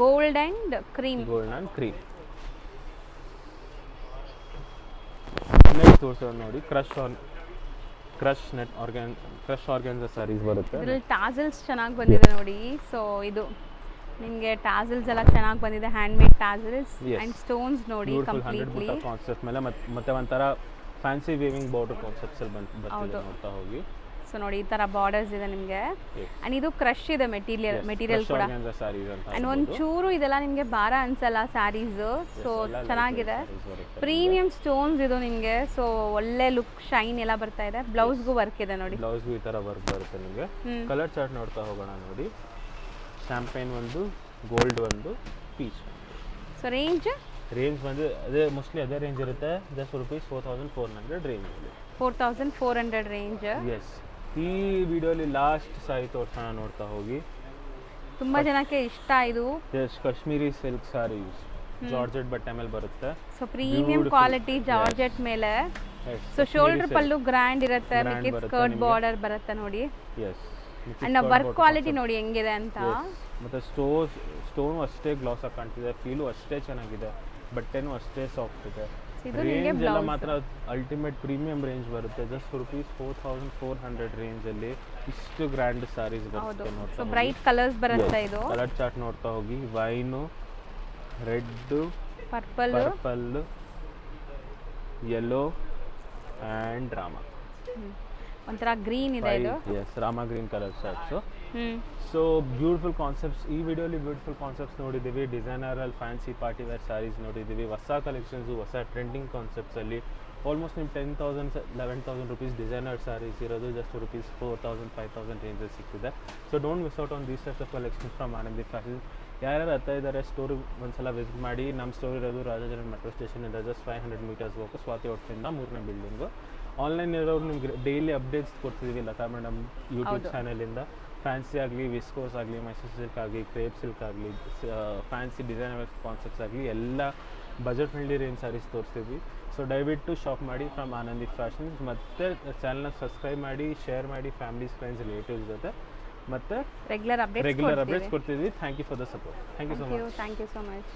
Gold and cream. Gold and cream. Next ತೋರಿಸೋದು ನೋಡಿ, ಕ್ರಶ್ ಆರ್ಗ್ಯಾನ್ಸಾ ಸ್ಯಾರೀಸ್ ಬರುತ್ತೆ. ಇದರಲ್ಲಿ ಟಾಸಲ್ಸ್ ಚೆನ್ನಾಗಿ ಬಂದಿದೆ ನೋಡಿ. ಸೊ ಇದು ನಿಮಗೆ ಟಾಸಲ್ಸ್ ಎಲ್ಲ ಚೆನ್ನಾಗಿ ಬಂದಿದೆ, hand made tassels and stones ನೋಡಿ ಕಂಪ್ಲೀಟ್ಲಿ. ಕಾನ್ಸೆಪ್ಟ್ ಮೇಲೆ ಮತ್ತೆ ಒಂಥರ ಫ್ಯಾನ್ಸಿ ವೇವಿಂಗ್ ಬಾರ್ಡರ್ ಕಾನ್ಸೆಪ್ಟ್ಸ್ ಅಲ್ಲಿ ಬರ್ತಿದೆ ನೋಡ್ತಾ ಹೋಗಿ. ಸೊ ನೋಡಿ ಈ ತರ ಬಾರ್ಡರ್ಸ್ ಇದೆ ನಿಮಗೆ. ಅಂಡ್ ಇದು ಕ್ರಶ್ ಇದೆ ಮೆಟೀರಿಯಲ್ ಕೂಡ. ಅಂಡ್ ಒಂಚೂರು ಇದೆಲ್ಲ ನಿಮಗೆ ಭಾರ ಅನ್ಸಲ್ಲ ಸ್ಯಾರೀಸ್. ಸೊ ಚೆನ್ನಾಗಿದೆ, ಪ್ರೀಮಿಯಂ ಸ್ಟೋನ್ಸ್ ಇದು ನಿಮಗೆ. ಸೊ ಒಳ್ಳೆ ಲುಕ್, ಶೈನ್ ಎಲ್ಲ ಬರ್ತಾ ಇದೆ. ಬ್ಲೌಸ್ಗೂ ವರ್ಕ್ ಇದೆ ನೋಡಿ. ಬ್ಲೌಸ್ಗೂ ಈ ತರ ವರ್ಕ್ ಬರುತ್ತೆ ನಿಮಗೆ. ಕಲರ್ ಚಾರ್ಟ್ ನೋಡ್ತಾ ಹೋಗೋಣ ನೋಡಿ. ಶಾಂಪೇನ್ ಒಂದು, ಗೋಲ್ಡ್ ಒಂದು, ಪೀಚ್. ಸೊ ರೇಂಜ್ ಬಂದು ಅದೇ ಮೋಸ್ಟ್ಲಿ ಅದೇ ರೇಂಜ್ ಇರುತ್ತೆ. Just rupees 4,400 range. 4,400 range. Yes. ಈ ವಿಡಿಯೋಲಿ ಲಾಸ್ಟ್ ಸಾರಿ ತೋರಿಸೋಣ, ನೋಡ್ತಾ ಹೋಗಿ. ತುಂಬಾ ಜನಕ್ಕೆ ಇಷ್ಟ ಇದು. Yes, Kashmiri silk saris georgette ಬಟ್ಟೆ ಮೇಲೆ ಬರುತ್ತೆ. ಸೊ ಪ್ರೀಮಿಯಂ ಕ್ವಾಲಿಟಿ ಜಾರ್ಜೆಟ್ ಮೇಲೆ. ಸೊ ಶೋಲ್ಡರ್ ಪಲ್ಲು ಗ್ರ್ಯಾಂಡ್ ಇರುತ್ತೆ, ಮಿಕ್ಕಿ ಸ್ಕರ್ಟ್ ಬಾರ್ಡರ್ ಬರುತ್ತೆ ನೋಡಿ. ಎಸ್. ಅಂಡ್ ವರ್ಕ್ ಕ್ವಾಲಿಟಿ ನೋಡಿ ಹೆಂಗಿದೆ ಅಂತ. ಮತ್ತೆ ಸ್ಟೋನು ಅಷ್ಟೇ ಗ್ಲಾಸ್ ಆಗಿ ಕಾಣ್ತಿದೆ, ಫೀಲು ಅಷ್ಟೇ ಚೆನ್ನಾಗಿದೆ, ಬಟ್ಟೆನೂ ಅಷ್ಟೇ ಸಾಫ್ಟ್ ಇದೆ. ಇದು ನಿಮಗೆ ರೇಂಜ್ ಎಲ್ಲ ಬ್ಲೌಸ್ ಮಾತ್ರ ಅಲ್ಟಿಮೇಟ್ ಪ್ರೀಮಿಯಂ ರೇಂಜ್ ಬರುತ್ತೆ. ಜಸ್ಟ್ ₹4400 ರೇಂಜಲ್ಲಿ ಇಷ್ಟು ಗ್ರ್ಯಾಂಡ್ ಸ್ಯಾರೀಸ್ ಹೌದು ಬರುತ್ತೆ ಸೊ ನೋಡ್ತಾ ಬ್ರೈಟ್ ಕಲರ್ಸ್ ಬರುತ್ತೆ ಇದು ಕಲರ್ ಚಾರ್ಟ್ ನೋಡ್ತಾ ಹೋಗಿ. Wine, red, purple purple, yellow and ರಾಮ. ಒಂಥರ ಗ್ರೀನ್ ಇದೆ ಇದು. ಎಸ್, ರಾಮ green colour charts. Hmm so beautiful concepts, ಈ ವಿಡಿಯೋಲಿ ಬ್ಯೂಟಿಫುಲ್ ಕಾನ್ಸೆಪ್ಟ್ಸ್ ನೋಡಿದ್ದೀವಿ. ಡಿಸೈನರಲ್ಲಿ ಫ್ಯಾನ್ಸಿ ಪಾರ್ಟಿ ವೇರ್ ಸ್ಯಾರೀಸ್ ನೋಡಿದ್ದೀವಿ. ಹೊಸ ಕಲೆಕ್ಷನ್ಸು, ಹೊಸ ಟ್ರೆಂಡಿಂಗ್ ಕಾನ್ಸೆಪ್ಟ್ಸಲ್ಲಿ ಆಲ್ಮೋಸ್ಟ್ ನಿಮ್ಮ 10,000 11,000 ರುಪೀಸ್ ಡಿಸೈನರ್ ಸ್ಯಾರೀಸ್ ಇರೋದು ಜಸ್ಟ್ ₹4,000 5,000 ರೇಂಜಲ್ಲಿ ಸಿಗ್ತಿದೆ. So don't miss out on these types of collections from Anandi fashion. ಯಾರ್ಯಾರು ಹತ್ತಾ ಇದ್ದಾರೆ ಸ್ಟೋರಿ ಒಂದ್ಸಲ ವಿಸಿಟ್ ಮಾಡಿ. ನಮ್ಮ ಸ್ಟೋರ್ ಇರೋದು ರಾಜಾಜನ ಮೆಟ್ರೋ ಸ್ಟೇಷನಿಂದ ಜಸ್ಟ್ 500 ಮೀಟರ್ಸ್ ಹೋಗು, ಸ್ವಾತಿ ಹೋಟ್ಲಿಂದ 3ನೇ ಬಿಲ್ಡಿಂಗು. ಆನ್ಲೈನ್ ಇರೋರು ನಿಮ್ಗೆ ಡೈಲಿ ಅಪ್ಡೇಟ್ಸ್ ಕೊಡ್ತಿದ್ದೀವಿ ಲತಾ ಮೇಡಮ್ ಯೂಟ್ಯೂಬ್ ಚಾನಲಿಂದ. ಫ್ಯಾನ್ಸಿ ಆಗಲಿ, ವಿಸ್ಕೋಸ್ ಆಗಲಿ, ಮೈಸೂರು ಸಿಲ್ಕ್ ಆಗಲಿ, ಕ್ರೇಪ್ ಸಿಲ್ಕ್ ಆಗಲಿ, ಫ್ಯಾನ್ಸಿ ಡಿಸೈನರ್ ಕಾನ್ಸೆಪ್ಟ್ಸ್ ಆಗಲಿ ಎಲ್ಲ ಬಜೆಟ್ ಫ್ರೆಂಡ್ಲಿ ರೇಂಜ್ ಸ್ಯಾರೀಸ್ ತೋರಿಸ್ತೀವಿ. ಸೊ ದಯವಿಟ್ಟು ಶಾಪ್ ಮಾಡಿ ಫ್ರಮ್ ಆನಂದಿ ಫ್ಯಾಷನ್ಸ್. ಮತ್ತು ಚಾನಲ್ನ ಸಬ್ಸ್ಕ್ರೈಬ್ ಮಾಡಿ, ಶೇರ್ ಮಾಡಿ ಫ್ಯಾಮಿಲೀಸ್, ಫ್ರೆಂಡ್ಸ್, ರಿಲೇಟಿವ್ಸ್ ಜೊತೆ. ಮತ್ತು ರೆಗ್ಯುಲರ್ ರೆಗ್ಯುಲರ್ ಅಪ್ಡೇಟ್ಸ್ ಕೊಡ್ತಿದ್ವಿ. Thank you for the support. Thank you so much. Thank you so much.